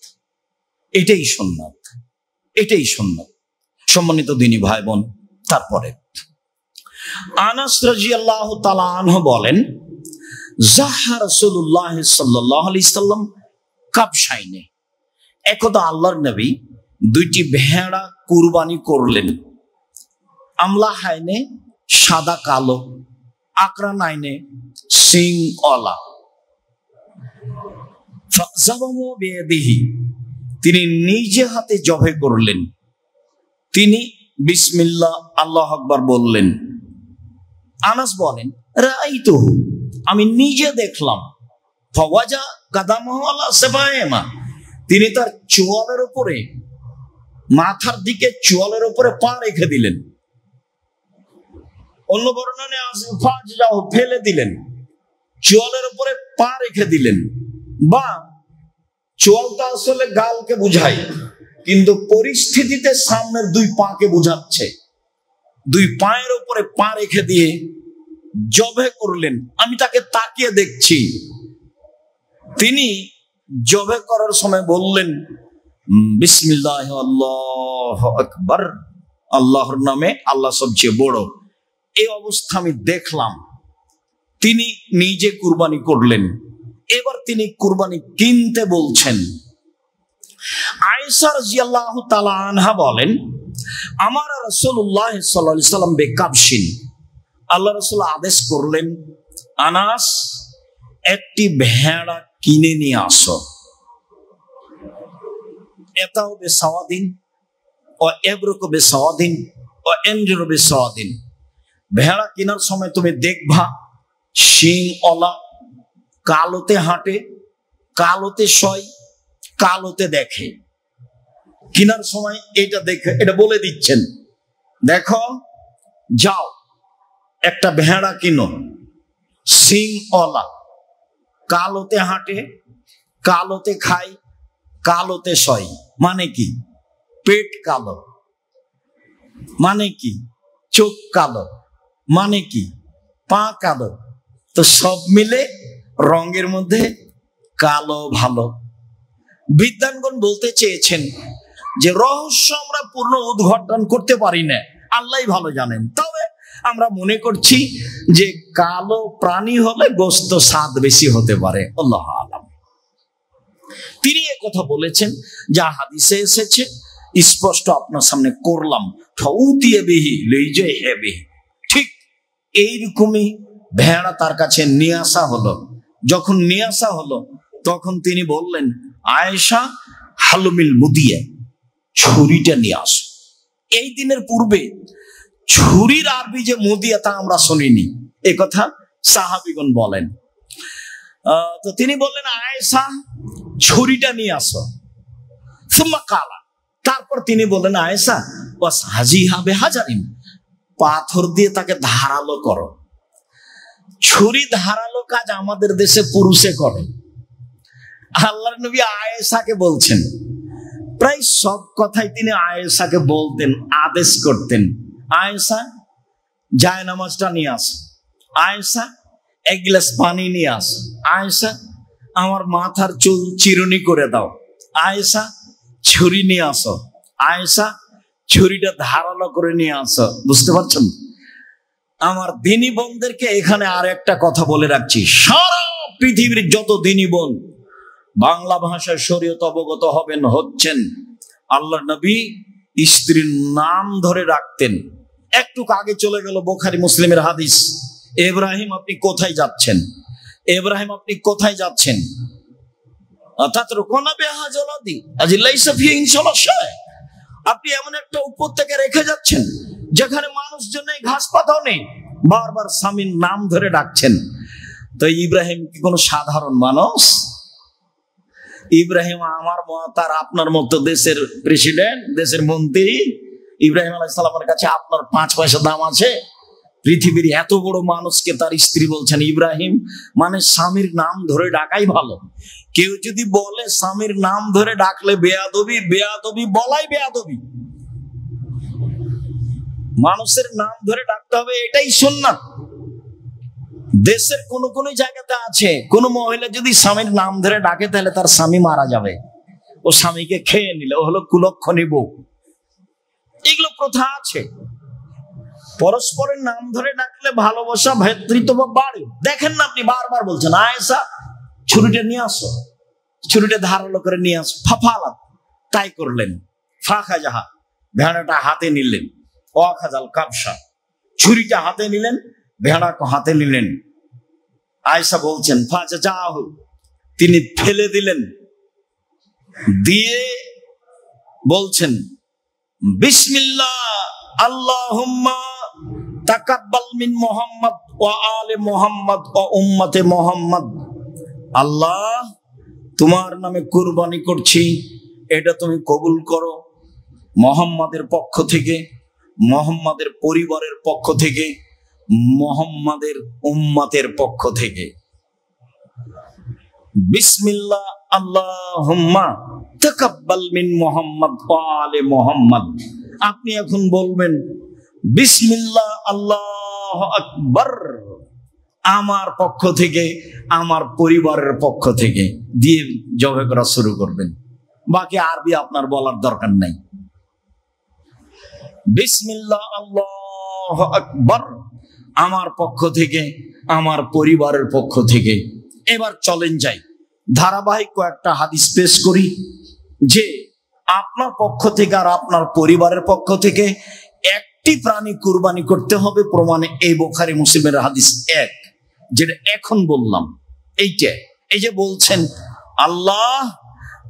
Speaker 1: এটাই সুন্নাত, এটাই সুন্নাত। সম্মানিত দিনী ভাই বোন, তারপরে আনাস রাদিয়াল্লাহু তাআলা আনহু বলেন, যাহা রাসূলুল্লাহ সাল্লাল্লাহু আলাইহি সাল্লাম কাবশাইনে। একদা আল্লাহর নবী 2টি ভেড়া কুরবানি করলেন। আমলাহাইনে সাদা কালো, আকরানাইনে শিংওয়ালা। ফাযাবাহু বিয়াদিহি, তিনি নিজে হাতে জবাই করলেন। তিনি বিসমিল্লাহ আল্লাহু আকবার বললেন। আনাস বলেন, রাআইতুহু, আমি নিজে দেখলাম। ফাওয়াজা কাদামাহু আলা সাবাইমা, তিনি তার চোয়ালের উপরে, মাথার দিকে চোয়ালের উপরে পা রেখে দিলেন। অন্য বর্ণনায় আছে ফাজলাহু, ফেলে দিলেন, চোয়ালের উপরে পা রেখে দিলেন। বা চোয়ালটা আসলে গালকে বুঝায়, কিন্তু পরিস্থিতিতে সামনের 2 পাকে বুঝাচ্ছে। 2 পায়ের উপরে পা রেখে দিয়ে জবে করলেন। আমি তাকে তাকিয়ে দেখছি। তিনি জবে করার সময় বললেন বিসমিল্লাহ আল্লাহু আকবার, আল্লাহর নামে, আল্লাহ সবচেয়ে বড়। এই অবস্থা আমি দেখলাম। তিনি নিজে কুরবানি করলেন। এবার তিনি কুরবানি কিনতে বলছেন। আয়েশা রাদিয়াল্লাহু তাআলা আনহা বলেন, আমার রাসূলুল্লাহ সাল্লাল্লাহু আলাইহি সাল্লাম বেকাবশিন, আল্লাহ রাসূল আদেশ করলেন, আনাস একটি ভেড়া কিনে নিয়ে আসো। এটাও বেসাওয়াদিন ও এবরুকু বেসাওয়াদিন ও এনজুরু বেসাওয়াদিন। ভেড়া কেনার সময় তুমি দেখবা শিং ওলা, কালোতে হাঁটে, কালোতে শয়, কালোতে দেখে। কেনার সময় এটা দেখে, এটা বলে দিচ্ছেন, দেখো যাও একটা ভেড়া কিনো, শিং ওলা, কালোতে হাঁটে, কালোতে খায়, কালোতে শয়। মানে কি? পেট কালো। মানে কি? চোখ কালো। মানে কি? পা কালো। তো সব মিলে রঙের মধ্যে কালো ভালো। বিদ্বানগণ বলতে চেয়েছেন যে রহস্য আমরা পূর্ণ উদ্ঘাটন করতে পারি না, আল্লাহই ভালো জানেন। তবে আমরা মনে করছি যে কালো প্রাণী হলে গোশত স্বাদ বেশি হতে পারে, আল্লাহ আলাম। তিনি এ কথা বলেছেন যা হাদিসে এসেছে, স্পষ্ট আপনার সামনে করলাম। ঠিক এইরকমই ভেড়া তার কাছে নিয়ে আসা হলো। যখন নিয়ে আসা হলো তখন তিনি বললেন, আয়েশা হালুমিল মুদিয়া, ছুরিটা নিয়ে আসো। এই দিনের পূর্বে ছুরির আরবি যে মুদিয়া তা আমরা শুনিনি, এ কথা সাহাবীগণ বলেন। তো তিনি বললেন, আয়েশা ছুরিটা নিয়ে আসো। সুম্মা কালা, তারপর তিনি বললেন, আয়েশা ওয়াস হাজিহা বিহাজারিন, পাথর দিয়ে তাকে ধারালো করো। ছুরি ধারালো কাজ আমাদের দেশে পুরুষে করে। আল্লাহর নবী আয়েশাকে বলছেন, প্রায় সব কথাই তিনি আয়েশাকে বলতেন, আদেশ করতেন, আয়েশা জায়নামাজটা নিয়ে আসো, আয়েশা এক গ্লাস পানি নিয়ে আসো, আয়েশা আমার মাথার চুল চিরুনি করে দাও, আয়েশা ছুরি নিয়ে আসো, আয়েশা ছুরিটা ধারালো করে নিয়ে আসো। বুঝতে পারছেন? আমার দিনী বোনদেরকে এখানে আর একটা কথা বলে রাখছি, সারা পৃথিবীর যত দিনী বোন বাংলা ভাষায় শরীয়ত অবগত হবেন, হচ্ছেন, আল্লাহর নবী স্ত্রীর নাম ধরে রাখতেন। একটু আগে চলে গেল বুখারী মুসলিমের হাদিস, ইব্রাহিম আপনি কোথায় যাচ্ছেন? ইব্রাহিম আপনি কোথায় যাচ্ছেন? আপনি এমন একটা উপত্যকা রেখে যাচ্ছেন যেখানে মানুষজন নেই, ঘাস পাতাও নেই, বারবার স্বামীর নাম ধরে ডাকছেন। তো ইব্রাহিম কি কোনো সাধারণ মানুষ? ইব্রাহিম আমার মত আর আপনার মতো দেশের প্রেসিডেন্ট, দেশের মন্ত্রী। ইব্রাহিম আলাইহিস সালামের কাছে আপনার 5 পয়সা দাম আছে? পৃথিবীর এত বড় মানুষকে তার স্ত্রী বলছেন ইব্রাহিম, মানে স্বামীর নাম ধরে ডাকাই ভালো। কেউ যদি বলে স্বামীর নাম ধরে ডাকলে বেয়াদবি, বেয়াদবি বলাই বেয়াদবি। মানুষের নাম ধরে ডাকতে হবে, এটাই সুন্নাত। দেশের কোন কোন জায়গাতে আছে, কোন মহিলা যদি স্বামীর নাম ধরে ডাকে তাহলে তার স্বামী মারা যাবে, ও স্বামীকে খেয়ে নিলে ও হলো কুলক্ষণী বউ। এগুলো প্রথা আছে। পরস্পরের নাম ধরে ডাকলে ভালোবাসা, ভ্রাতৃত্ব বাড়ে। দেখেন না, আপনি বারবার বলছেন আয়েশা ছুরিটা নিয়ে আসো, ছুরিটা ধারালো করে নিয়ে আসো। ফাফালাত, তাই করলেন। ফাঁকা যাহা, ভেড়াটা হাতে নিলেন। ওয়াখাজাল কাবসা, ছুরিটা হাতে নিলেন, ভেড়াকে হাতে নিলেন। আয়েশা বলছেন ফাজা যাহু, তিনি ফেলে দিলেন, দিয়ে বলছেন বিসমিল্লাহ আল্লাহুম্মা তাকাব্বাল মিন মুহাম্মদ ওয়া আলে মুহাম্মদ ওয়া উম্মতে মুহাম্মদ। আল্লাহ, তোমার নামে কুরবানি করছি, এটা তুমি কবুল করো। মুহাম্মাদের পক্ষ থেকে, মুহাম্মাদের পরিবারের পক্ষ থেকে, মুহাম্মাদের উম্মতের পক্ষ থেকে। বিসমিল্লাহ আল্লাহুম্মা তাকাব্বাল মিন মুহাম্মদ ওয়া আলে মুহাম্মদ। আপনি এখন বলবেন বিসমিল্লাহ আল্লাহু আকবার। আমার পক্ষ থেকে, আমার পরিবারের পক্ষ থেকে দিয়ে জবে করা শুরু করবেন। বাকি আরবি আপনার বলার দরকার নাই। বিসমিল্লাহ আল্লাহু আকবার, আমার পক্ষ থেকে, আমার পরিবারের পক্ষ থেকে। এবার চলেন যাই, ধারাবাহিক কয়েকটা হাদিস পেশ করি যে আপনার পক্ষ থেকে আর আপনার পরিবারের পক্ষ থেকে একটি প্রাণী কুরবানি করতে হবে। প্রমাণে এই বুখারী মুসলিমের হাদিস এক, যেটা এখন বললাম এইটা। এই যে বলছেন আল্লাহ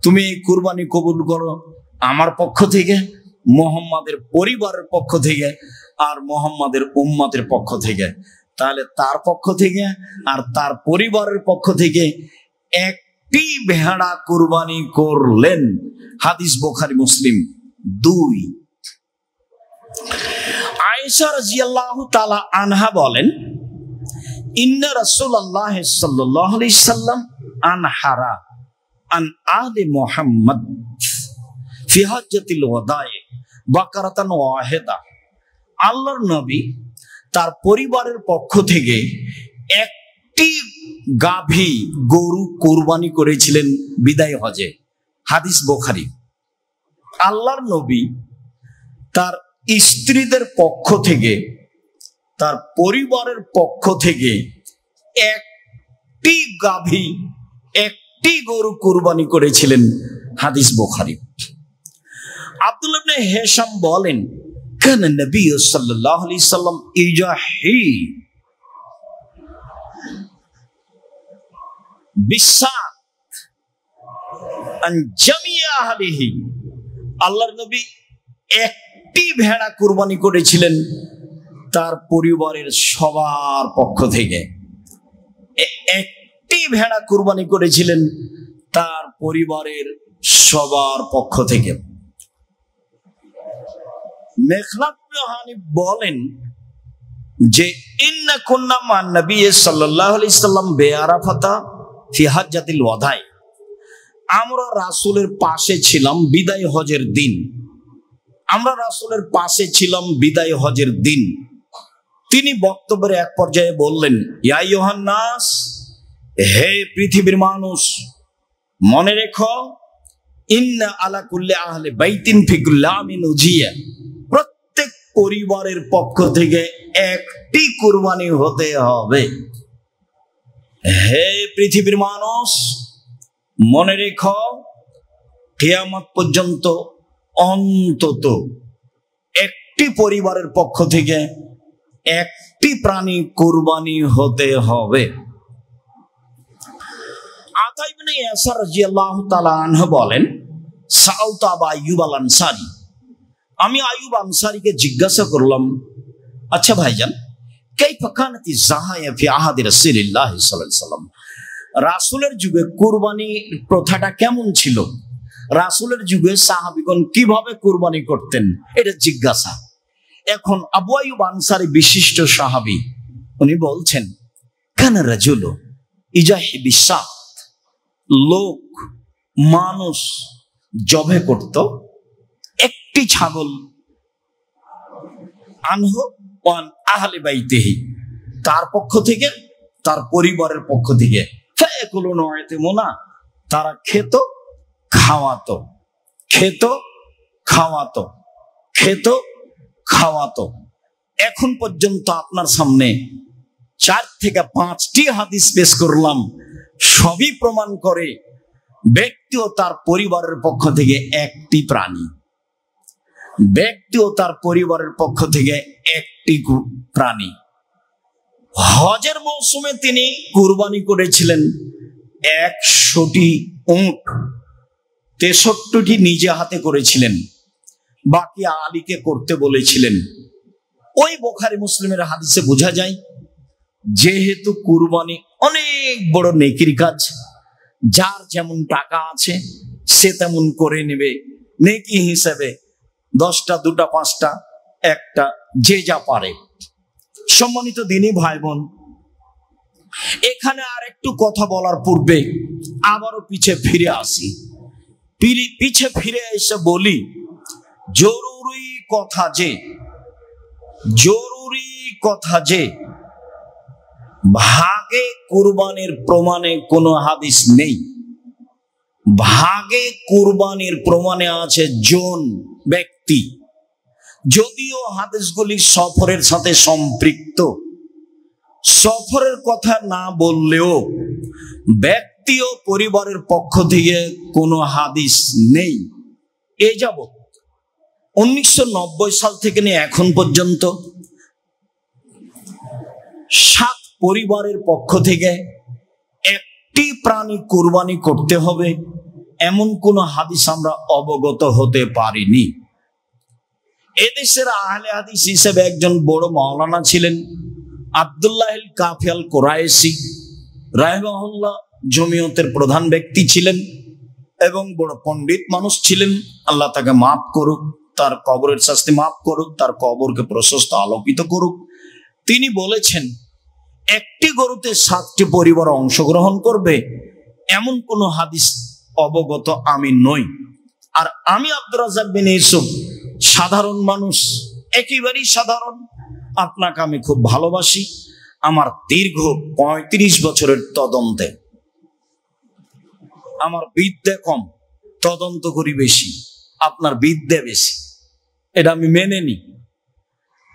Speaker 1: তুমি এই কুরবানি কবুল করো আমার পক্ষ থেকে, মুহাম্মাদের পরিবারের পক্ষ থেকে আর মুহাম্মাদের উম্মতের পক্ষ থেকে। তাহলে তার পক্ষ থেকে আর তার পরিবারের পক্ষ থেকে একটি ভেড়া কুরবানি করলেন। হাদিস বুখারী মুসলিম 2। আয়েশা রাদিয়াল্লাহু তাআলা আনহা বলেন, ইন্না রাসূলুল্লাহ সাল্লাল্লাহু আলাইহি সাল্লাম আনহারা আন আলি মুহাম্মদ ফি হাজ্জাতিল ওয়াদা'i বাকারাতান ওয়াহিদা। আল্লাহর নবী তার পরিবারের পক্ষ থেকে একটি গাভী গরু কুরবানি করেছিলেন বিদায় হজে। হাদিস বুখারী। আল্লাহর নবী তার স্ত্রীদের পক্ষ থেকে, তার পরিবারের পক্ষ থেকে একটি গাভী, একটি গরু কুরবানি করেছিলেন। হাদিস বুখারী। আব্দুল্লাহ ইবনে হিশাম বলেন, কানা নবী সাল্লাল্লাহু আলাইহি সাল্লাম ইজাহি বিসাত আন জামিয়া আহলিহি। আল্লাহর নবী একটি ভেড়া কুরবানি করেছিলেন তার পরিবারের সবার পক্ষ থেকে। একটি ভেড়া কুরবানি করেছিলেন তার পরিবারের সবার পক্ষ থেকে। মেখলাত ইবনে হানিফ বলেন যে ইন্না কুন্না মান নবী সাল্লাল্লাহু আলাইহি সাল্লাম বিআরাফাতা ফি হাজ্জাতিল ওয়াদা'i। আমরা রাসূলের পাশে ছিলাম বিদায় হজের দিন। আমরা রাসূলের পাশে ছিলাম বিদায় হজের দিন। তিনি বক্তব্যের এক পর্যায়ে বললেন, ইয়া আইয়ুহান নাস, হে পৃথিবীর মানুষ, মনে রেখো, ইন্না আলা কুল্লি আহলি বাইতিন ফি কুল্লি আমিন উজিয়া। প্রত্যেক পরিবারের পক্ষ থেকে একটি কুরবানি হতে হবে। হে পৃথিবীর মানুষ, মনে রেখো, কিয়ামত পর্যন্ত অন্তত একটি পরিবারের পক্ষ থেকে একটি প্রাণী কুরবানি হতে হবে। আতা ইবনে ইয়াসার রাদিয়াল্লাহু তাআলা আনহু বলেন, সাআলতু আবু আইয়ুব আল আনসারী, আমি আইয়ুব আনসারীকে জিজ্ঞাসা করলাম, আচ্ছা ভাইজান, কাইফা কানাতি যাহায়া ফি আহাদি রাসূলিল্লাহ সাল্লাল্লাহু আলাইহি সাল্লাম, রাসূলের যুগে কুরবানির প্রথাটা কেমন ছিল? রাসূলের যুগে সাহাবীগণ কিভাবে কুরবানি করতেন? এটা জিজ্ঞাসা। এখন আবু আইয়ুব আনসারী বিশিষ্ট সাহাবী, উনি বলছেন, কানা রাজুলু ইজাহি বিসাত, লোক মানুষ জবে করত একটি ছাগল, আনহু ওয়ান আহলি বাইতিহি, তার পক্ষ থেকে, তার পরিবারের পক্ষ থেকে। ফায়াকুলুনা ওয়া ইয়াতিমুনা, তারা খেত খাওয়াতো, খেত খাওয়াতো, খেত খাওয়াতো। এখন পর্যন্ত আপনার সামনে 4 থেকে 5টি হাদিস পেশ করলাম, সবই প্রমাণ করে ব্যক্তি ও তার পরিবারের পক্ষ থেকে একটি প্রাণী, ব্যক্তি ও তার পরিবারের পক্ষ থেকে একটি প্রাণী। হজের মৌসুমে তিনি কুরবানি করেছিলেন 100টি উট, 63টি নিজে হাতে করেছিলেন, বাকি আলীকে করতে বলেছিলেন। ওই বুখারী মুসলিমের হাদিসে বোঝা যায়, যেহেতু কুরবানি অনেক বড় নেকির কাজ, যার যেমন টাকা আছে সে তেমন করে নেবে, নেকি হিসেবে 10টা, 2টা, 5টা, একটা, যে যা পারে। সম্মানিত দিনী ভাই বোন, এখানে আর একটু কথা বলার পূর্বে আবারও পিছে ফিরে আসি। পিছে ফিরে এসে বলি, জরুরি কথা যে ভাগে কুরবানির প্রমাণে কোনো হাদিস নেই। ভাগে কুরবানির প্রমাণে আছে জন, ব্যক্তি। যদিও হাদিসগুলি সফরের সাথে সম্পৃক্ত, সফরের কথা না বললেও ব্যক্তি ও পরিবারের পক্ষ থেকে কোনো হাদিস নেই। এ যাবৎ 1990 সাল থেকে নিয়ে এখন পর্যন্ত 7 পরিবারের পক্ষ থেকে একটি প্রাণী কুরবানি করতে হবে এমন কোন হাদিস আমরা অবগত হতে পারিনি। এদেশের আহলে হাদিস হিসেবে একজন বড় মাওলানা ছিলেন আব্দুল্লাহ আল কাফি আল কুরাইশি রাহিমাহুল্লাহ, জমিয়তের প্রধান ব্যক্তি ছিলেন এবং বড় পণ্ডিত মানুষ ছিলেন। আল্লাহ তাকে মাফ করুক, তার কবরের শাস্তি মাফ করুক, তার কবরকে প্রশস্ত আলোকিত করুক। তিনি বলেছেন, একটি গরুতে 7টি পরিবার অংশগ্রহণ করবে এমন কোন হাদিস অবগত আমি নই। আর আমি আব্দুর রাজ্জাক বিন ইউসুফ সাধারণ মানুষ, একেবারেই সাধারণ। আপনাকে আমি খুব ভালোবাসি। আমার দীর্ঘ 35 বছরের তদন্তে আমার বিদ্যা কম, তদন্ত করি বেশি, আপনার বিদ্যা বেশি, এটা আমি মেনে নিই।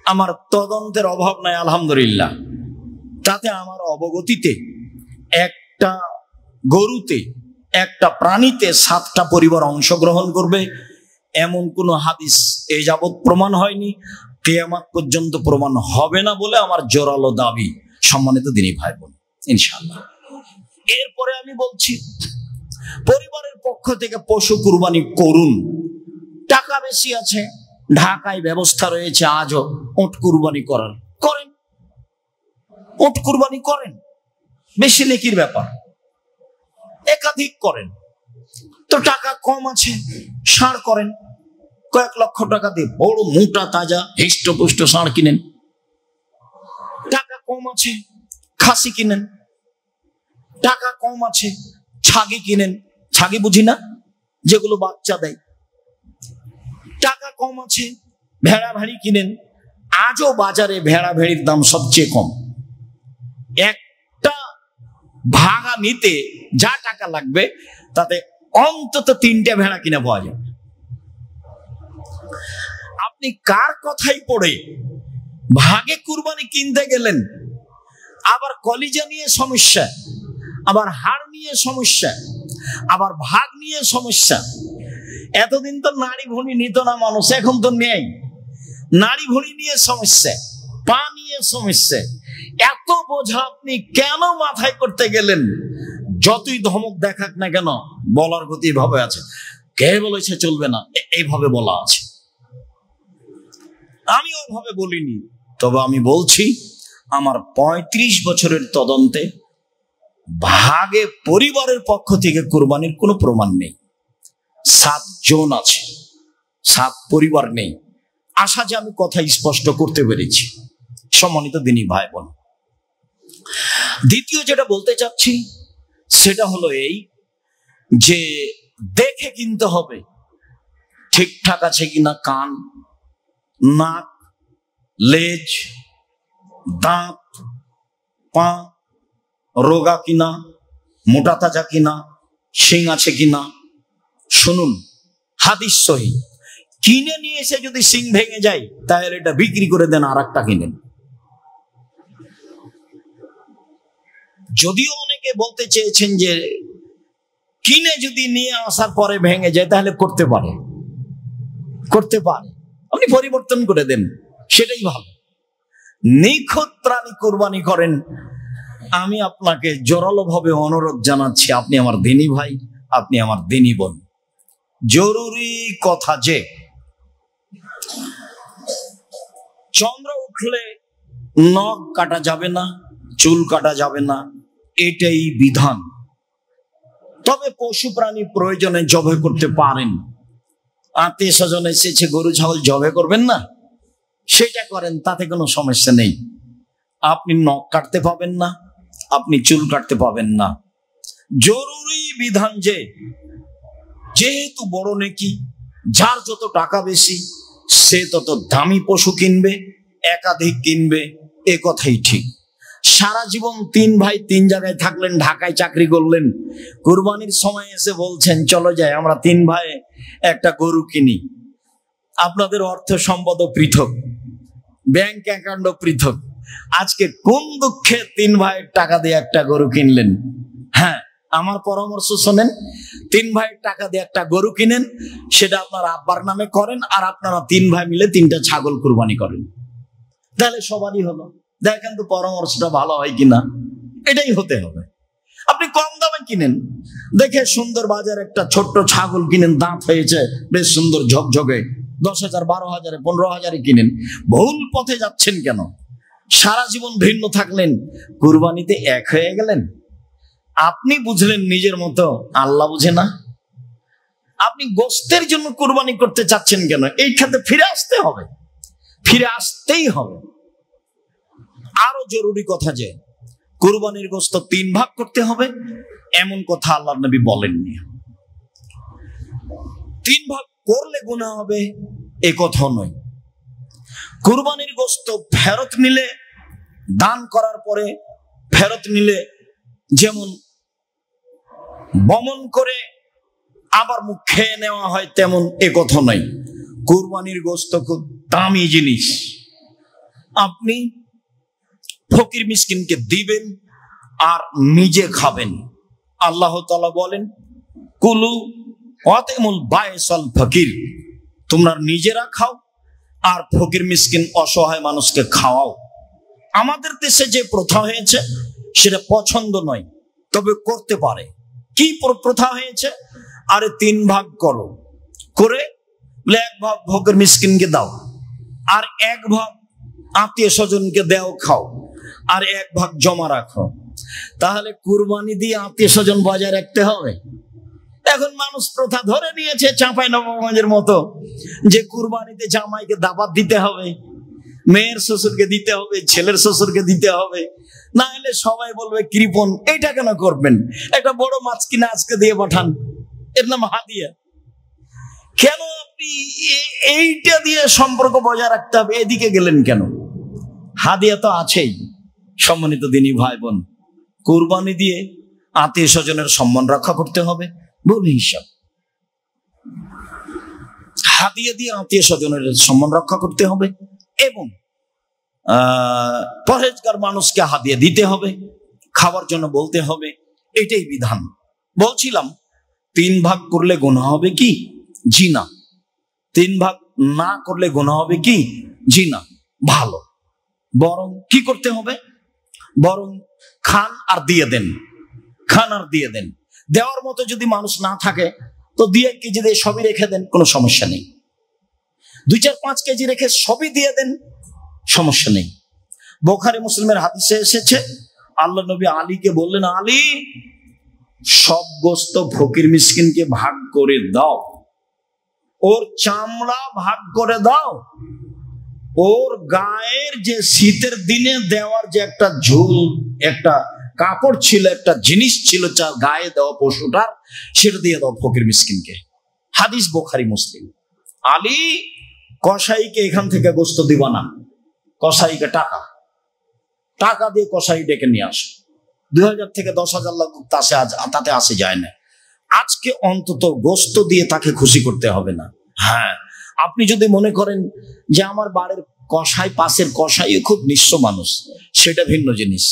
Speaker 1: আমার তদন্তের অভাব নাই আলহামদুলিল্লাহ। তাতে আমার অবগতিতে একটা গরুতে, একটা প্রাণীতে 7টা পরিবার অংশগ্রহণ করবে এমন কোন হাদিস এই যাবৎ প্রমাণ হয়নি, কিয়ামত পর্যন্ত প্রমাণ হবে না বলে আমার জোরালো দাবি। সম্মানিত দিনী ভাই বোন, ইনশাআল্লাহ। এরপরে আমি বলছি, পরিবারের পক্ষ থেকে পশু কুরবানি করুন। টাকা বেশি আছে, ঢাকায় ব্যবস্থা রয়েছে আজও উট কুরবানি করার, করেন, উট কুরবানি করেন, বেশি নেকির ব্যাপার। একাধিক করেন। তো টাকা কম আছে, ষাঁড় করেন, কয়েক লক্ষ টাকা দিয়ে বড় মোটা তাজা হৃষ্টপুষ্ট ষাঁড় কিনেন। টাকা কম আছে, খাসি কিনেন। টাকা কম আছে, ছাগি কিনেন। ছাগি বুঝি না, যেগুলো বাচ্চা দেয়। টাকা কম আছে, ভেড়া ভেড়ি কিনেন। আজও বাজারে ভেড়া ভেড়ির দাম সবচেয়ে কম। একটা ভাগা নিতে যা টাকা লাগবে তাতে অন্তত 3টে ভেড়া কিনে পাওয়া যাবে। আপনি কার কথাই পড়ে ভাগে কুরবানি কিনতে গেলেন? আবার কলিজা নিয়ে সমস্যা, আবার হাড় নিয়ে সমস্যা, আবার ভাগ নিয়ে সমস্যা। এতদিন তো নাড়ি ভুঁড়ি নিত না মানুষ, এখন তো নেই। নাড়ি ভুঁড়ি নিয়ে সমস্যা, পা নিয়ে সমস্যা। এত বোঝা আপনি কেন মাথায় করতে গেলেন? যতই ধমক দেখাক না কেন, বলার গতি এভাবে আছে। কে বলেছে চলবে না? এইভাবে বলা আছে। আমি ওইভাবে বলিনি, তবে আমি বলছি আমার 35 বছরের তদন্তে ভাগে পরিবারের পক্ষ থেকে কুরবানির কোনো প্রমাণ নেই। 7 জন আছে, 7 পরিবার নেই। আশা যে আমি কথা স্পষ্ট করতে পেরেছি। সম্মানিত দিনী ভাই বোন, দ্বিতীয় যেটা বলতে চাচ্ছি সেটা হলো এই যে দেখে কিনতে হবে ঠিকঠাক আছে কিনা, কান, নাক, লেজ, দাঁত, পা রোগা কিনা, মোটা তাজা কিনা, শিং আছে কিনা। শুনুন, হাদিস সহিহ। কিনে নিয়ে এসে যদি শিং ভেঙে যায় তাহলে এটা বিক্রি করে দেন, আর একটা কিনেন। যদিও অনেকে বলতে চেয়েছেন যে কিনে যদি নিয়ে আসার পরে ভেঙে যায় তাহলে করতে পারে, আপনি পরিবর্তন করে দেন, সেটাই ভালো। নিখুঁত প্রাণী কুরবানি করেন। আমি আপনাকে জোরালো ভাবে অনুরোধ জানাচ্ছি, আপনি আমার দিনী ভাই, আপনি আমার দিনী বোন। জরুরি কথা যে চন্দ্র উঠলে নখ কাটা যাবে না, চুল কাটা যাবে না, এটাই বিধান। তবে পশু প্রাণী প্রয়োজনে জবাই করতে পারেন। আত্মীয় স্বজন এসেছে, গরু ছাগল জবাই করবেন না, সেটা করেন, তাতে কোনো সমস্যা নেই। আপনি নখ কাটতে পাবেন না, আপনি চুল কাটতে পাবেন না। জরুরি বিধান যে যেহেতু বড় নেকি, যার যত টাকা বেশি সে তত দামি পশু কিনবে, একাধিক কিনবে, এ কথাই ঠিক। সারা জীবন 3 ভাই 3 জায়গায় থাকলেন, ঢাকায় চাকরি করলেন, কুরবানির সময় এসে বলছেন চলো যাই আমরা 3 ভাই একটা গরু কিনি। আপনাদের অর্থ সম্পদ পৃথক, ব্যাংক অ্যাকাউন্টও পৃথক, আজকে কোন দুঃখে 3 ভাইয়ের টাকা দিয়ে একটা গরু কিনলেন? হ্যাঁ, আমার পরামর্শ শোনেন, 3 ভাইয়ের টাকা দিয়ে একটা গরু কিনেন, সেটা আপনার আব্বার নামে করেন, আর আপনারা 3 ভাই মিলে 3টা ছাগল কুরবানি করেন, তাহলে সবারই হলো। দেখেন তো পরামর্শটা ভালো হয় কিনা, এটাই হতে হবে। আপনি কম দামে কিনেন, দেখে সুন্দর বাজার একটা ছোট্ট ছাগল কিনেন, দাঁত হয়েছে বেশ সুন্দর ঝকঝকে, 10,000 12,000 15,000 কিনেন। ভুল পথে যাচ্ছেন কেন? সারা জীবন ভিন্ন থাকলেন, কুরবানিতে এক হয়ে গেলেন। আপনি বুঝলেন নিজের মতো, আল্লাহ বুঝে না। আপনি গোশতের জন্য কুরবানি করতে চাচ্ছেন কেন? এই খাতে ফিরে আসতে হবে, ফিরে আসতেই হবে। আরো জরুরি কথা যে কুরবানির গোশত 3 ভাগ করতে হবে, এমন কথা আল্লাহর নবী বলেননি। 3 ভাগ করলে গুনাহ হবে এ কথা নয়। কুরবানির গোশত ফেরত নিলে, দান করার পরে ফেরত নিলে যেমন বমন করে আবার মুখ খেয়ে নেওয়া হয় তেমন এ কথা নয়। কুরবানির গোশত খুব দামি জিনিস, আপনি ফকির মিসকিনকে দিবেন আর নিজে খাবেন। আল্লাহ তাআলা বলেন কুলু ওয়াতিমুল বাইসাল ফকির, তোমরা নিজেরা খাও আর ফকির মিসকিন অসহায় মানুষকে খাওয়াও। আমাদের দেশে যে প্রথা হয়েছে সেটা পছন্দ নয়, তবে করতে পারে। কি প্রথা হয়েছে? আরে 3 ভাগ করো, করে 1 ভাগ ফকির মিসকিনকে দাও, আর 1 ভাগ আত্মীয় স্বজনকে দেও খাও, আর 1 ভাগ জমা রাখো। তাহলে কুরবানি দিয়ে আত্মীয় স্বজন বজায় রাখতে হবে। এখন মানুষ প্রথা ধরে নিয়েছে চাঁপাই নবাবগঞ্জের মতো, যে কুরবানিতে জামাইকে দাওয়াত দিতে হবে, মেয়ের শ্বশুরকে দিতে হবে, ছেলের শ্বশুরকে দিতে হবে, না হলে সবাই বলবে কৃপণ। এইটা কেন করবেন? একটা বড় মাছ কিনে আজকে দিয়ে পাঠান, এর নাম হাদিয়া। কেন আপনি এইটা দিয়ে সম্পর্ক বজায় রাখতে হবে, এদিকে গেলেন কেন? হাদিয়া তো আছেই। সম্মানিত দিনী ভাই বোন, কুরবানি দিয়ে আত্মীয় স্বজনের সম্মান রক্ষা করতে হবে বলে হিসাব। হাদিয়া দিয়ে আত্মীয় স্বজনের সম্মান রক্ষা করতে হবে এবং পরহেজগার মানুষকে হাদিয়া দিতে হবে, খাবার জন্য বলতে হবে, এটাই বিধান। বলছিলাম 3 ভাগ করলে গুনাহ হবে কি? জি না। 3 ভাগ না করলে গুনাহ হবে কি? জি না। ভালো, বরং কি করতে হবে? বরং খান আর দিয়ে দেন, খান আর দিয়ে দেন। দেওয়ার মতো যদি মানুষ না থাকে তো 2-1 কেজি দিয়ে সবই রেখে দেন, কোনো সমস্যা নেই। 2-4-5 কেজি রেখে সবই দিয়ে দেন, সমস্যা নেই। বুখারী মুসলিমের হাদিসে এসেছে, আল্লাহ নবী আলীকে বললেন, আলী সব গোশত ফকির মিসকিনকে ভাগ করে দাও, ওর চামড়া ভাগ করে দাও, ওর গায়ের যে শীতের দিনে দেওয়ার যে একটা ঝুল, একটা কাপড় ছিল, একটা জিনিস ছিল যার গায়ে দেওয়া পশুটার, সেটা দিয়ে দাও ফকির মিসকিনকে। হাদিস বুখারী মুসলিম। আলী কসাইকে এখান থেকে গোশত দিবা না, কসাইকে টাকা দিয়ে কসাই ডেকে নিয়ে আসো। 2000 থেকে 10,000 লোক তাতে আসে যায় না। আজকে অন্তত গোশত দিয়ে তাকে খুশি করতে হবে না। হ্যাঁ, আপনি যদি মনে করেন যে আমার বাড়ির কসাই, পাশের কসাই খুব নিঃস্ব মানুষ, সেটা ভিন্ন জিনিস।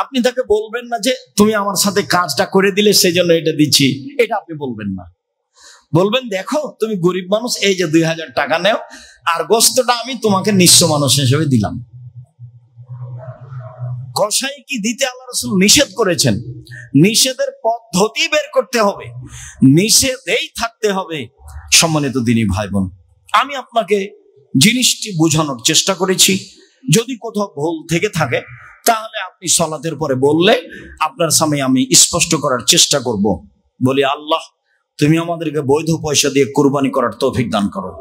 Speaker 1: আপনি তাকে বলবেন না যে তুমি আমার সাথে কাজটা করে দিলে সেই জন্য এটা দিচ্ছি, এটা আপনি বলবেন না। বলবেন দেখো তুমি গরিব মানুষ, এই যে 2000 টাকা নেও, আর গোশতটা আমি তোমাকে নিঃস্ব মানুষ হিসেবে দিলাম। কসাই কি দিতে আল্লাহ রাসূল নিষেধ করেছেন? নিষেধের পদ্ধতি বের করতে হবে, নিষেধেই থাকতে হবে। সম্মানিত দিনী ভাই বোন, আমি আপনাকে জিনিসটি বোঝানোর চেষ্টা করেছি। যদি কোথাও ভুল থেকে থাকে তাহলে আপনি সালাতের পরে বললে আপনার সামনে আমি স্পষ্ট করার চেষ্টা করব। বলি আল্লাহ তুমি আমাদেরকে বৈধ পয়সা দিয়ে কুরবানি করার তৌফিক দান করো,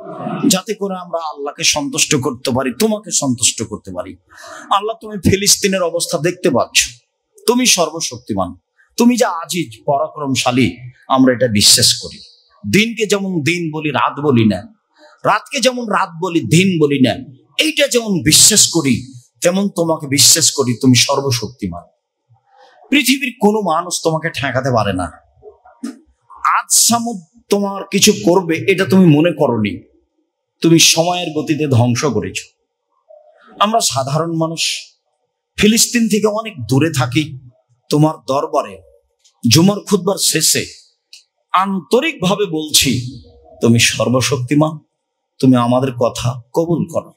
Speaker 1: যাতে করে আমরা আল্লাহকে সন্তুষ্ট করতে পারি, তোমাকে সন্তুষ্ট করতে পারি। আল্লাহ তুমি ফিলিস্তিনের অবস্থা দেখতে পাচ্ছ, তুমি সর্বশক্তিমান, তুমি যা আজিজ পরাক্রমশালী, আমরা এটা বিশ্বাস করি। দিনকে যেমন দিন বলি, রাত বলি না, রাতকে যেমন রাত বলি, দিন বলি না, এইটা যেমন বিশ্বাস করি, তেমন তোমাকে বিশ্বাস করি তুমি সর্বশক্তিমান। পৃথিবীর কোনো মানুষ তোমাকে ঠেকাতে পারে না। আজ সামুদ তোমার কিছু করবে এটা তুমি মনে করনি, তুমি সময়ের গতিতে ধ্বংস করেছ। আমরা সাধারণ মানুষ, ফিলিস্তিন থেকে অনেক দূরে থাকি। তোমার দরবারে জুমার খুতবার শেষে আন্তরিকভাবে বলছি, তুমি সর্বশক্তিমান, তুমি আমাদের কথা কবুল করো।